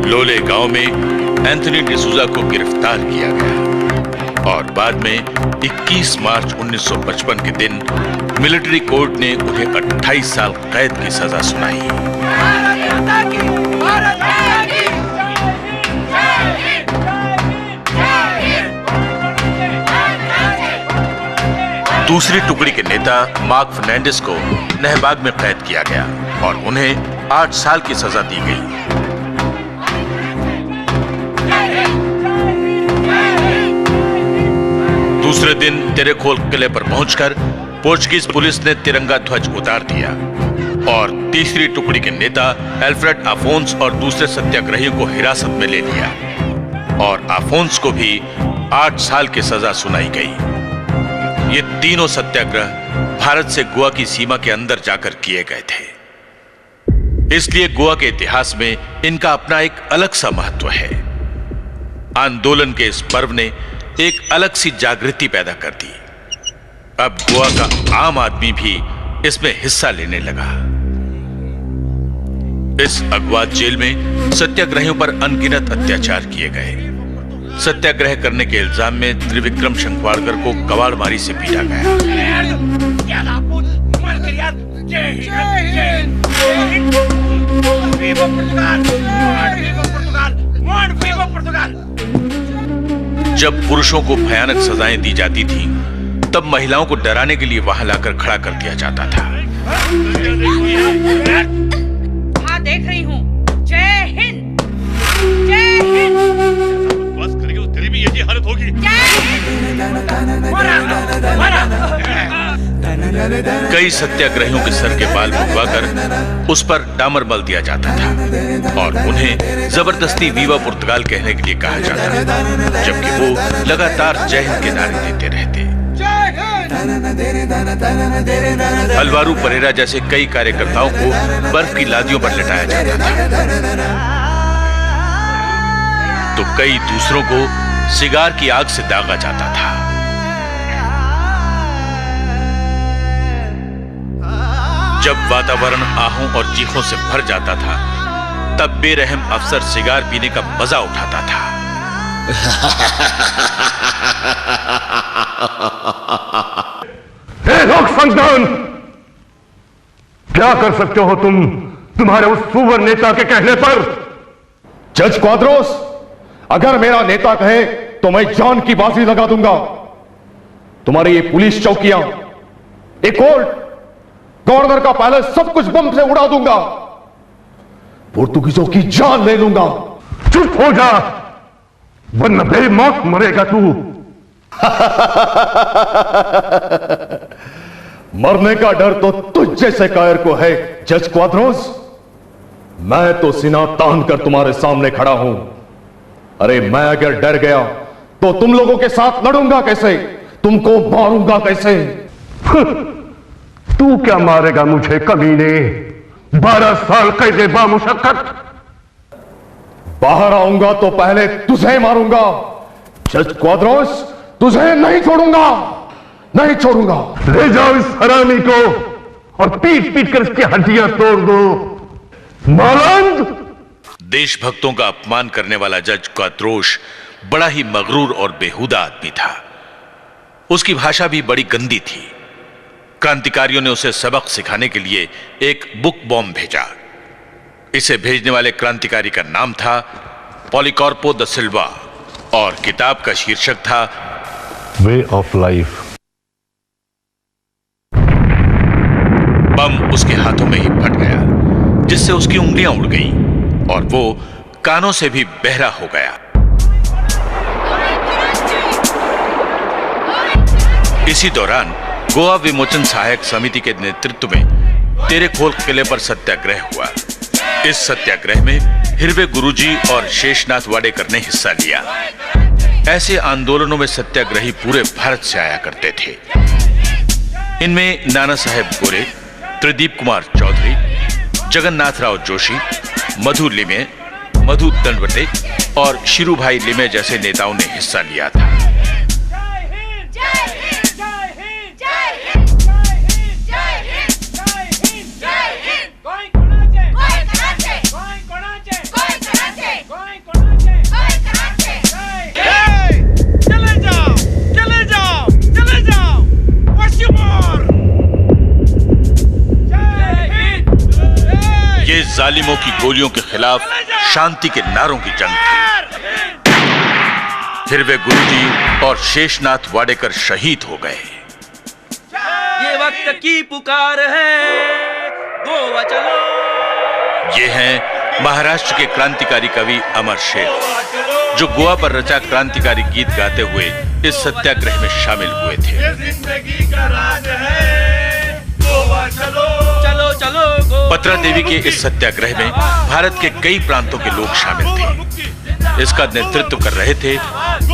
लोले गांव में एंथनी डिसूजा को गिरफ्तार किया गया। और बाद में 21 मार्च 1955 के दिन मिलिट्री कोर्ट ने उन्हें 28 साल कैद की सजा सुनाई। दूसरी टुकड़ी के नेता मार्क फर्नांडिस को नहबाग में कैद किया गया और उन्हें 8 साल की सजा दी गई। दूसरे दिन तेरेखोल किले पर पहुंचकर पोर्चुगीज पुलिस ने तिरंगा ध्वज उतार दिया और तीसरी टुकड़ी के नेता एल्फ्रेड अफोंस और दूसरे सत्याग्रहियों को हिरासत में ले लिया और अफोंस को भी 8 साल की सजा सुनाई गई। ये तीनों सत्याग्रह भारत से गोवा की सीमा के अंदर जाकर किए गए थे, इसलिए गोवा के इतिहास में इनका अपना एक अलग सा महत्व है। आंदोलन के इस पर्व ने एक अलग सी जागृति पैदा कर दी। अब गोवा का आम आदमी भी इसमें हिस्सा लेने लगा। इस अगवा जेल में सत्याग्रहियों पर अनगिनत अत्याचार किए गए। सत्याग्रह करने के इल्जाम में त्रिविक्रम शंखवाड़कर को कबाड़मारी से पीटा गया। जब पुरुषों को भयानक सजाएं दी जाती थीं, तब महिलाओं को डराने के लिए वहां लाकर खड़ा कर दिया जाता था। हाँ, देख रही हूँ। जय हिंद, जय हिंद। बस करेंगे तो तेरी भी यही हालत होगी। कई सत्याग्रहियों के सर के बाल मुड़वाकर उस पर डामर मल दिया जाता था और उन्हें जबरदस्ती वीवा पुर्तगाल कहने के लिए कहा जाता था, जबकि वो लगातार जय हिंद के नारे देते रहते। अलवारू परेरा जैसे कई कार्यकर्ताओं को बर्फ की लादियों पर लिटाया जाता था, तो कई दूसरों को सिगार की आग से दागा जाता था। जब वातावरण आहों और चीखों से भर जाता था, तब बेरहम अफसर सिगार पीने का मजा उठाता था। हे लोक संतान, क्या कर सकते हो तुम तुम्हारे उस सुवर नेता के कहने पर? जज क्वाद्रोस, अगर मेरा नेता कहे तो मैं जान की बाजी लगा दूंगा। तुम्हारी ये पुलिस चौकियां, एक कोर्ट, गवर्नर का पैलेस, सब कुछ बम से उड़ा दूंगा। पुर्तगालियों की जान ले लूंगा। चुप हो जा, वरना बेमौत मरेगा तू। मरने का डर तो तुझ जैसे कायर को है जज क्वाद्रोस। मैं तो सीना तान कर तुम्हारे सामने खड़ा हूं। अरे मैं अगर डर गया तो तुम लोगों के साथ लड़ूंगा कैसे, तुमको मारूंगा कैसे? तू क्या मारेगा मुझे कमीने? 12 साल कैदे बामुशक्कत। बाहर आऊंगा तो पहले तुझे मारूंगा जज क्वाद्रोस, तुझे नहीं छोड़ूंगा, नहीं छोड़ूंगा। ले जाओ इस हरामी को और पीट पीट कर इसकी हड्डियां तोड़ दो। मालंद! देशभक्तों का अपमान करने वाला जज क्वाद्रोस बड़ा ही मगरूर और बेहुदा आदमी था। उसकी भाषा भी बड़ी गंदी थी। क्रांतिकारियों ने उसे सबक सिखाने के लिए एक बुक बॉम्ब भेजा। इसे भेजने वाले क्रांतिकारी का नाम था पॉलीकार्पो द सिल्वा और किताब का शीर्षक था वे ऑफ लाइफ। बम उसके हाथों में ही फट गया, जिससे उसकी उंगलियां उड़ गईं और वो कानों से भी बहरा हो गया। इसी दौरान गोवा विमोचन सहायक समिति के नेतृत्व में तेरेखोल किले पर सत्याग्रह हुआ। इस सत्याग्रह में हिरवे गुरुजी और शेषनाथ वाडेकर ने हिस्सा लिया। ऐसे आंदोलनों में सत्याग्रही पूरे भारत से आया करते थे। इनमें नाना साहेब गोरे, त्रिदीप कुमार चौधरी, जगन्नाथराव जोशी, मधु लिमे, मधु दंडवते और शिरूभाई लिमे जैसे नेताओं ने हिस्सा लिया था। जालिमों की गोलियों के खिलाफ शांति के नारों की जंग थी। फिर वे गुरुजी और शेषनाथ वाडेकर शहीद हो गए। ये वक्त की पुकार है, गोवा चलो। ये हैं महाराष्ट्र के क्रांतिकारी कवि अमर शेर, जो गोवा पर रचा क्रांतिकारी गीत गाते हुए इस सत्याग्रह में शामिल हुए थे। ये जिंदगी का राज है, गोवा चलो चलो चलो गोवा। पत्रा देवी के इस सत्याग्रह में भारत के कई प्रांतों के लोग शामिल थे। इसका नेतृत्व कर रहे थे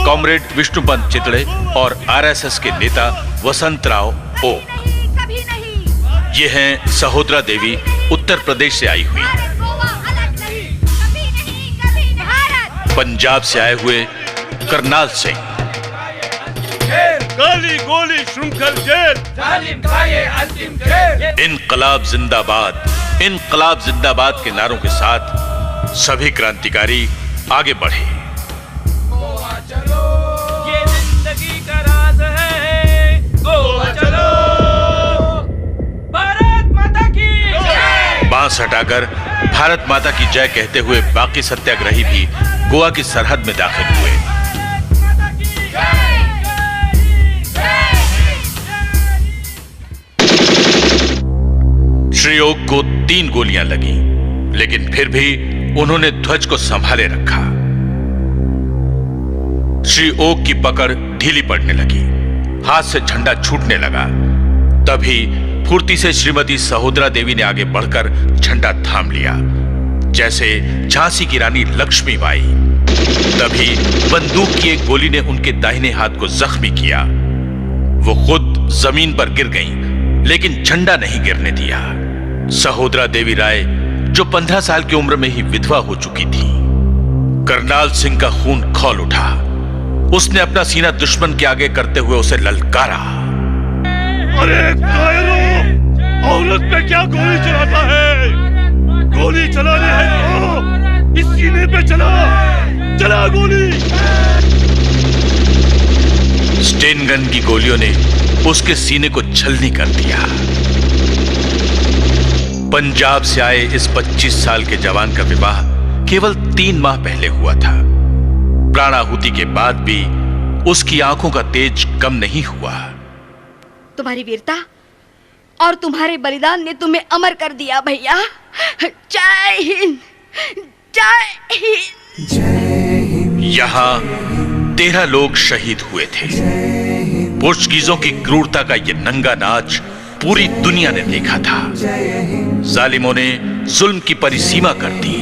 कॉमरेड विष्णुपंत चितड़े और आरएसएस के नेता वसंतराव ओक। ये हैं सहोदरा देवी, उत्तर प्रदेश से आई हुई। पंजाब से आए हुए करनाल सिंह। काली गोली श्रृंखल जेल, जालिम का ये अंतिम खेल। इनकलाब जिंदाबाद, इनकलाब जिंदाबाद के नारों के साथ सभी क्रांतिकारी आगे बढ़े। गोवा चलो, ये जिंदगी का राज है, गोवा चलो। भारत माता की जय। बांस हटाकर भारत माता की जय कहते हुए बाकी सत्याग्रही भी गोवा की सरहद में दाखिल हुए। श्री ओक को 3 गोलियां लगी, लेकिन फिर भी उन्होंने ध्वज को संभाले रखा। श्री ओक की पकड़ ढीली पड़ने लगी, हाथ से झंडा छूटने लगा। तभी फुर्ती से श्रीमती सहोदरा देवी ने आगे बढ़कर झंडा थाम लिया, जैसे झांसी की रानी लक्ष्मीबाई। तभी बंदूक की एक गोली ने उनके दाहिने हाथ को जख्मी किया। वो खुद जमीन पर गिर गईं, लेकिन झंडा नहीं गिरने दिया। सहोदरा देवी राय, जो 15 साल की उम्र में ही विधवा हो चुकी थी। करनाल सिंह का खून खौल उठा। उसने अपना सीना दुश्मन के आगे करते हुए उसे ललकारा। अरे कायरों, औरत पे क्या गोली चलाता है? गोली चलानी है तो इस सीने पे चला, चला गोली। स्टेन गन की गोलियों ने उसके सीने को छलनी कर दिया। पंजाब से आए इस 25 साल के जवान का विवाह केवल 3 माह पहले हुआ था। प्राणाहुति के बाद भी उसकी आंखों का तेज कम नहीं हुआ। तुम्हारी वीरता और तुम्हारे बलिदान ने तुम्हें अमर कर दिया भैया। जय हिंद, जय हिंद। यहाँ 13 लोग शहीद हुए थे। पोर्चुगीजों की क्रूरता का यह नंगा नाच पूरी दुनिया ने देखा था। जालिमों ने जुल्म की परिसीमा कर दी।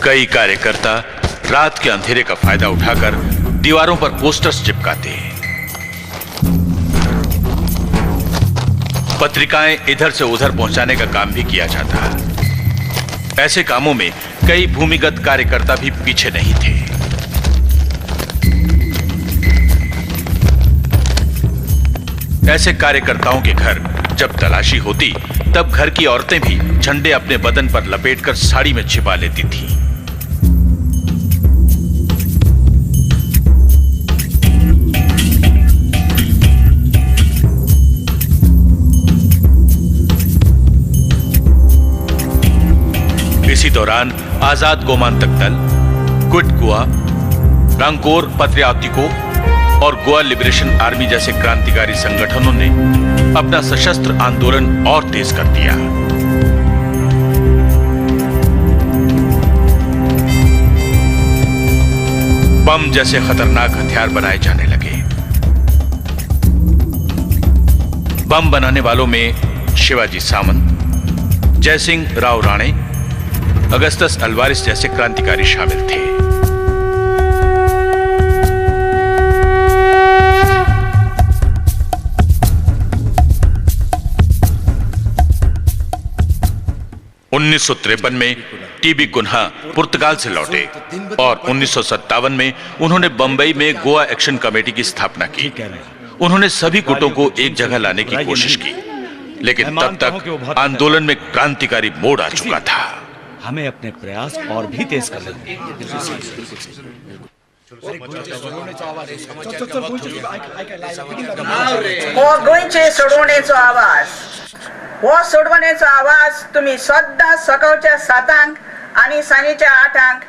कई कार्यकर्ता रात के अंधेरे का फायदा उठाकर दीवारों पर पोस्टर्स चिपकाते। पत्रिकाएं इधर से उधर पहुंचाने का काम भी किया जाता। ऐसे कामों में कई भूमिगत कार्यकर्ता भी पीछे नहीं थे। ऐसे कार्यकर्ताओं के घर जब तलाशी होती, तब घर की औरतें भी झंडे अपने बदन पर लपेटकर साड़ी में छिपा लेती थीं। इसी दौरान आजाद गोमांतक दल, क्विट गोवा, रांकोर पत्रियातिको और गोवा लिबरेशन आर्मी जैसे क्रांतिकारी संगठनों ने अपना सशस्त्र आंदोलन और तेज कर दिया। बम जैसे खतरनाक हथियार बनाए जाने लगे। बम बनाने वालों में शिवाजी सामंत, जयसिंह राव राणे, अगस्टस अल्वारिस जैसे क्रांतिकारी शामिल थे। 1953 में टीबी कुन्हा पुर्तगाल से लौटे और 1957 में उन्होंने बंबई में गोवा एक्शन कमेटी की स्थापना की। उन्होंने सभी गुटों को एक जगह लाने की कोशिश की, लेकिन तब तक आंदोलन में क्रांतिकारी मोड़ आ चुका था। हमें अपने प्रयास और भी तेज करने होंगे। हो गोंयचे सोडवणेचो आवाज, हो सोडवणेचो आवाज तुम्ही सद्दां सकाळच्या 7 आणि सांजेच्या 8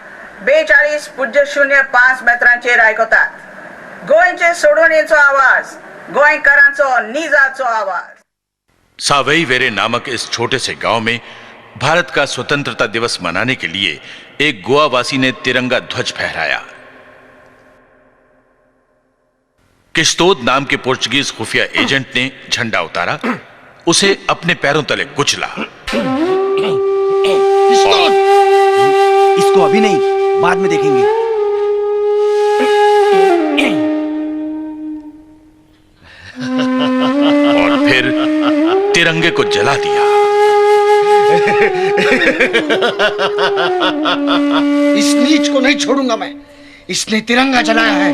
42.05 मेत्रांचेर आयकतात। गोंयचे सोडवणेचो आवाज, गोंयकारांचो निजाचो आवाज। सावई वेरे नामक इस छोटे से गांव में भारत का स्वतंत्रता दिवस मनाने के लिए एक गोवावासी ने तिरंगा ध्वज फहराया। किश्तोद नाम के पोर्चुगीज खुफिया एजेंट ने झंडा उतारा, उसे अपने पैरों तले कुचला। इसको अभी नहीं, बाद में देखेंगे। और फिर तिरंगे को जला दिया। इस नीच को नहीं छोड़ूंगा मैं। इसने तिरंगा जलाया है,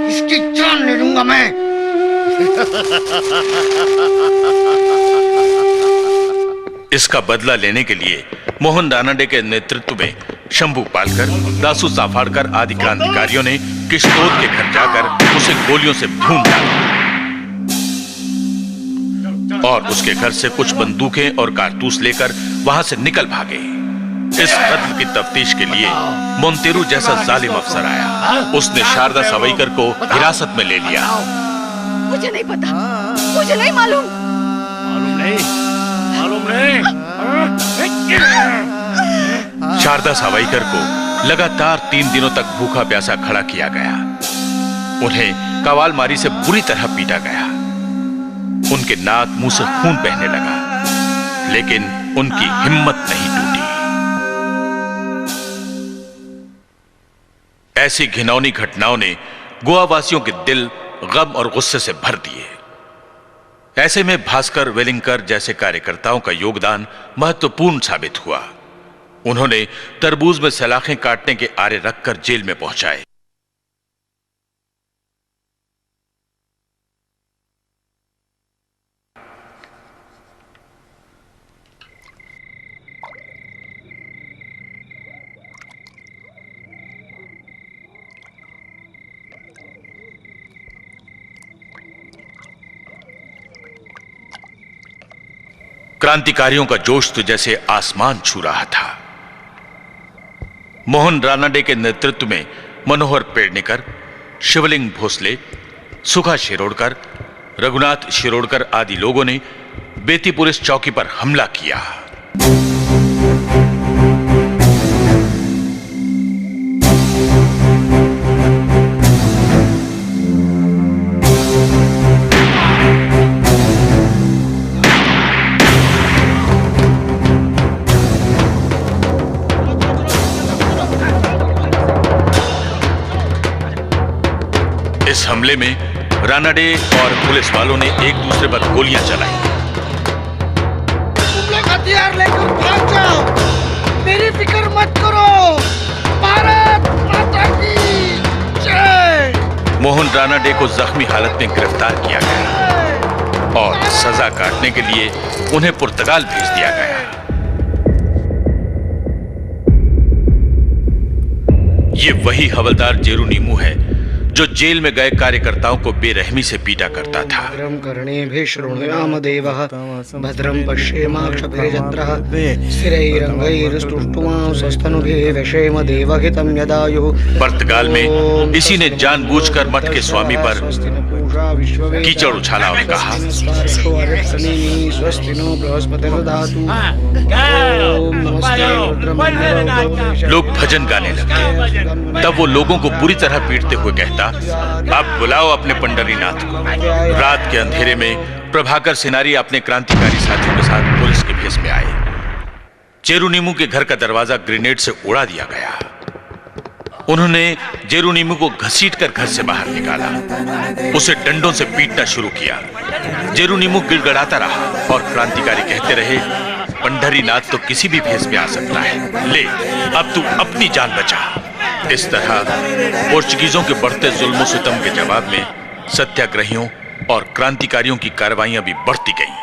इसकी जान ले लूंगा मैं। इसका बदला लेने के लिए मोहन रानडे के नेतृत्व में शंभू पालकर, दासू साफाड़कर आदि क्रांतिकारियों ने किश्तोद के घर जाकर उसे गोलियों से भून डाला और उसके घर से कुछ बंदूकें और कारतूस लेकर वहां से निकल भागे। इस कत्ल की तफ्तीश के लिए मोंतेरू जैसा जालिम अफसर आया। उसने शारदा सावईकर को हिरासत में ले लिया। मुझे नहीं पता, मुझे नहीं मालूम। शारदा सावईकर को लगातार 3 दिनों तक भूखा प्यासा खड़ा किया गया। उन्हें कवालमारी से बुरी तरह पीटा गया। उनके नाक मुंह से खून बहने लगा, लेकिन उनकी हिम्मत नहीं टूटी। ऐसी घिनौनी घटनाओं ने गोवावासियों के दिल गम और गुस्से से भर दिए। ऐसे में भास्कर वेलिंगकर जैसे कार्यकर्ताओं का योगदान महत्वपूर्ण साबित हुआ। उन्होंने तरबूज में सलाखें काटने के आरे रखकर जेल में पहुंचाए। क्रांतिकारियों का जोश तो जैसे आसमान छू रहा था। मोहन रानडे के नेतृत्व में मनोहर पेडनेकर, शिवलिंग भोसले, सुखा शिरोडकर, रघुनाथ शिरोडकर आदि लोगों ने बेती पुलिस चौकी पर हमला किया। इस हमले में रानडे और पुलिस वालों ने एक दूसरे पर गोलियां चलाई। तुम लोग हथियार लेकर भाग जाओ, मेरी फिक्र मत करो। भारत माता की जय। मोहन रानडे को जख्मी हालत में गिरफ्तार किया गया और सजा काटने के लिए उन्हें पुर्तगाल भेज दिया गया। ये वही हवलदार जेरुनीमू है जो जेल में गए कार्यकर्ताओं को बेरहमी से पीटा करता था। भद्रं कर्णेभिः शृणुयामदेवः, भद्रं पश्येमाक्षभिर्यजत्रः, स्थिरैरङ्गैस्तुष्टुवां स्वस्तनुभिः व्यशेम देवहितं यदायुः। पुर्तगाल में इसी ने जानबूझकर मठ के स्वामी पर कीचड़ उछाला और कहा, लोग भजन गाने लगे। तब वो लोगों को बुरी तरह पीटते हुए कहता, अब बुलाओ अपने पंडरीनाथ को। रात के अंधेरे में प्रभाकर सिनारी अपने क्रांतिकारी साथियों के साथ पुलिस के भेष में आए। जेरुनीमू के घर का दरवाजा ग्रेनेड से उड़ा दिया गया। उन्होंने जेरुनीमू को घसीटकर घर से बाहर निकाला, उसे डंडों से पीटना शुरू किया। जेरुनीमू गिड़गड़ाता रहा और क्रांतिकारी कहते रहे, पंढरीनाथ तो किसी भी भेष में आ सकता है। ले, अब तू अपनी जान बचा। इस तरह पोर्चुगीजों के बढ़ते जुल्म सितम के जवाब में सत्याग्रहियों और क्रांतिकारियों की कार्रवाइयां भी बढ़ती गईं।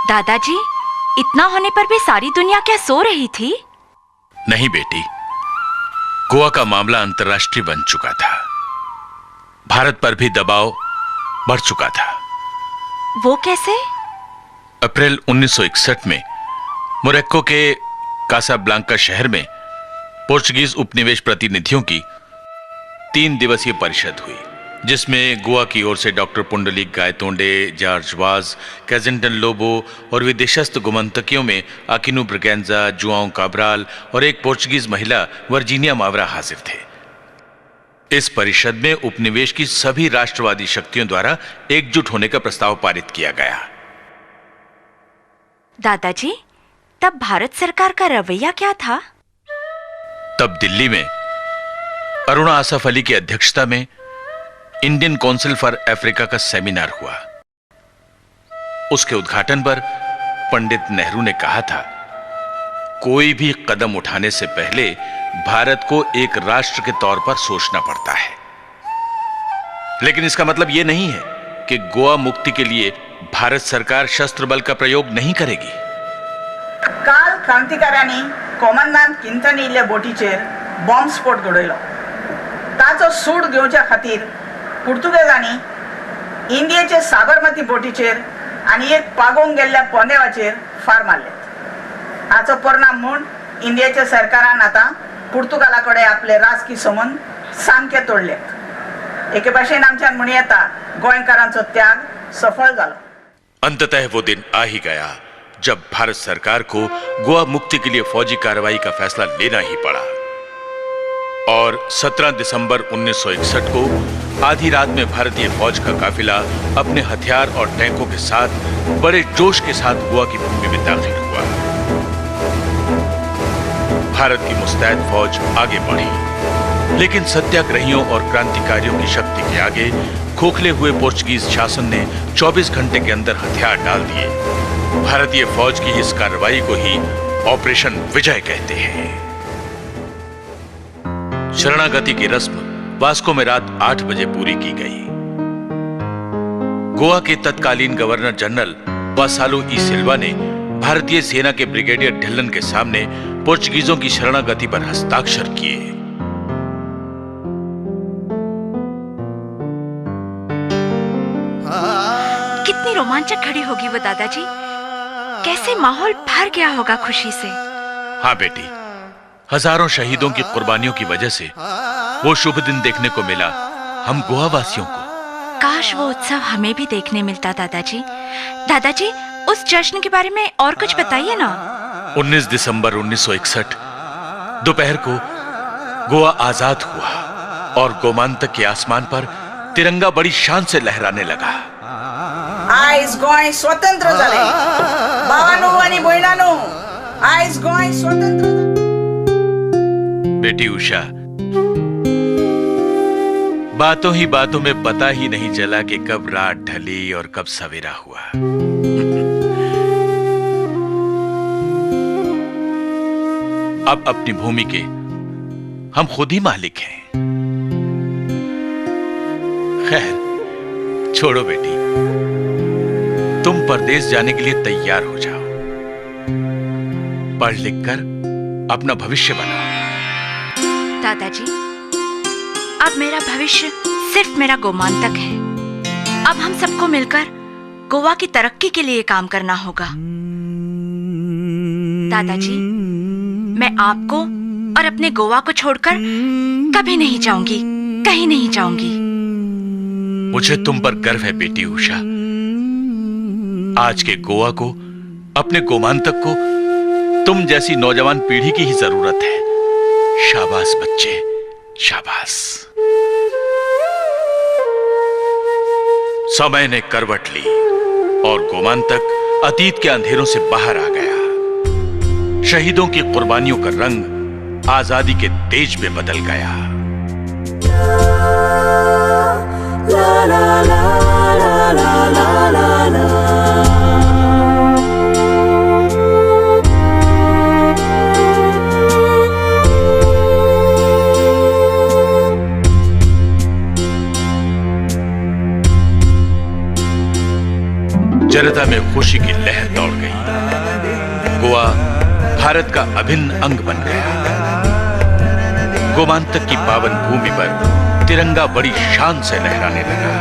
दादाजी, इतना होने पर भी सारी दुनिया क्या सो रही थी? नहीं बेटी, गोवा का मामला अंतर्राष्ट्रीय बन चुका था। भारत पर भी दबाव बढ़ चुका था। वो कैसे? अप्रैल 1961 में मोरक्को के कासाब्लांका शहर में पोर्चुगीज उपनिवेश प्रतिनिधियों की 3 दिवसीय परिषद हुई, जिसमें गोवा की ओर से डॉक्टर पुंडलिक गायतोंडे, जॉर्ज वाज, कैजेंटन लोबो और विदेशस्थ गुमंतकियों में आकिनो ब्रगेंजा, जुआओ काब्राल और एक पोर्चुगीज महिला वर्जीनिया मावरा हाजिर थे। इस परिषद में उपनिवेश की सभी राष्ट्रवादी शक्तियों द्वारा एकजुट होने का प्रस्ताव पारित किया गया। दादाजी, तब भारत सरकार का रवैया क्या था? तब दिल्ली में अरुणा आसफ अली की अध्यक्षता में इंडियन काउंसिल फॉर अफ्रीका का सेमिनार हुआ। उसके उद्घाटन पर पंडित नेहरू ने कहा था, कोई भी कदम उठाने से पहले भारत को एक राष्ट्र के तौर पर सोचना पड़ता है। लेकिन इसका मतलब यह नहीं है कि गोवा मुक्ति के लिए भारत सरकार शस्त्र बल का प्रयोग नहीं करेगी। काल क्रांतिकाऱ्यांनी कॉमंदांत किंतनी इल्ल्या बोटीचेर बॉम्ब स्फोट घडयलो। ताचो सूड घेवच्या खातीर पुर्तुगेजांनी इंडियेचे साबरमती बोटीचेर आनी एक पागोंग गेल्ल्या पोंदेवाचेर फार मारले। हाचो परिणाम म्हूण इंडियेच्या सरकारान आता पुर्तुगालाकडे आपले राजकी संबंध सामके तोडलेत। एके भाशेन आमच्यान म्हूण येता, गोंयकारांचो त्याग सफल जालो। अंततः वो दिन आ ही गया जब भारत सरकार को गोवा मुक्ति के लिए फौजी कार्रवाई का फैसला लेना ही पड़ा। और 17 दिसंबर 1961 को आधी रात में भारतीय फौज का काफिला अपने हथियार और टैंकों के साथ बड़े जोश के साथ गोवा की भूमि में दाखिल हुआ। भारत की मुस्तैद फौज आगे बढ़ी, लेकिन सत्याग्रहियों और क्रांतिकारियों की शक्ति के आगे खोखले हुए पोर्चुगीज शासन ने 24 घंटे के अंदर हथियार डाल दिए। भारतीय फौज की इस कार्रवाई को ही ऑपरेशन विजय कहते हैं। शरणागति की रस्म वास्को में रात 8 बजे पूरी की गई। गोवा के तत्कालीन गवर्नर जनरल वासालो ई सिल्वा ने भारतीय सेना के ब्रिगेडियर ढिल्लन के सामने पोर्चुगीजों की शरणागति पर हस्ताक्षर किए। कितनी रोमांचक घड़ी होगी वो दादाजी। कैसे माहौल भर गया होगा खुशी से। हाँ बेटी, हजारों शहीदों की कुर्बानियों की वजह से वो शुभ दिन देखने को मिला हम गोवा वासियों को। काश वो उत्सव हमें भी देखने मिलता दादाजी। दादाजी, उस जश्न के बारे में और कुछ बताइए ना। 19 दिसंबर 1961 दोपहर को गोवा आजाद हुआ और गोमांतक के आसमान पर तिरंगा बड़ी शान से लहराने लगा। आयज गोंय स्वतंत्र झाले। भावांनो आणि भयणांनो, आयज गोंय स्वतंत्र। बेटी उषा, बातों ही बातों में पता ही नहीं चला कि कब रात ढली और कब सवेरा हुआ। अब अपनी भूमि के हम खुद ही मालिक हैं। खैर, छोड़ो बेटी, तुम परदेश जाने के लिए तैयार हो जाओ। पढ़ लिख कर अपना भविष्य बनाओ। दादाजी, अब मेरा भविष्य सिर्फ मेरा गोमांतक है। अब हम सबको मिलकर गोवा की तरक्की के लिए काम करना होगा। दादाजी, मैं आपको और अपने गोवा को छोड़कर कभी नहीं जाऊंगी, कहीं नहीं जाऊंगी। मुझे तुम पर गर्व है बेटी उषा। आज के गोवा को, अपने गोमांतक को तुम जैसी नौजवान पीढ़ी की ही जरूरत है। शाबाश बच्चे, शाबाश। समय ने करवट ली और गोमांतक अतीत के अंधेरों से बाहर आ गया। शहीदों की कुर्बानियों का रंग आजादी के तेज में बदल गया। ला ला ला ला ला ला ला। जनता में खुशी की लहर दौड़ गई। गोवा भारत का अभिन्न अंग बन गया। गोमांतक की पावन भूमि पर तिरंगा बड़ी शान से लहराने लगा।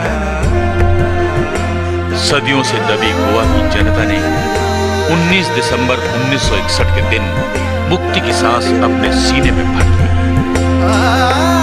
सदियों से दबी गोवा की जनता ने 19 दिसंबर 1961 के दिन मुक्ति की सांस अपने सीने में भर ली।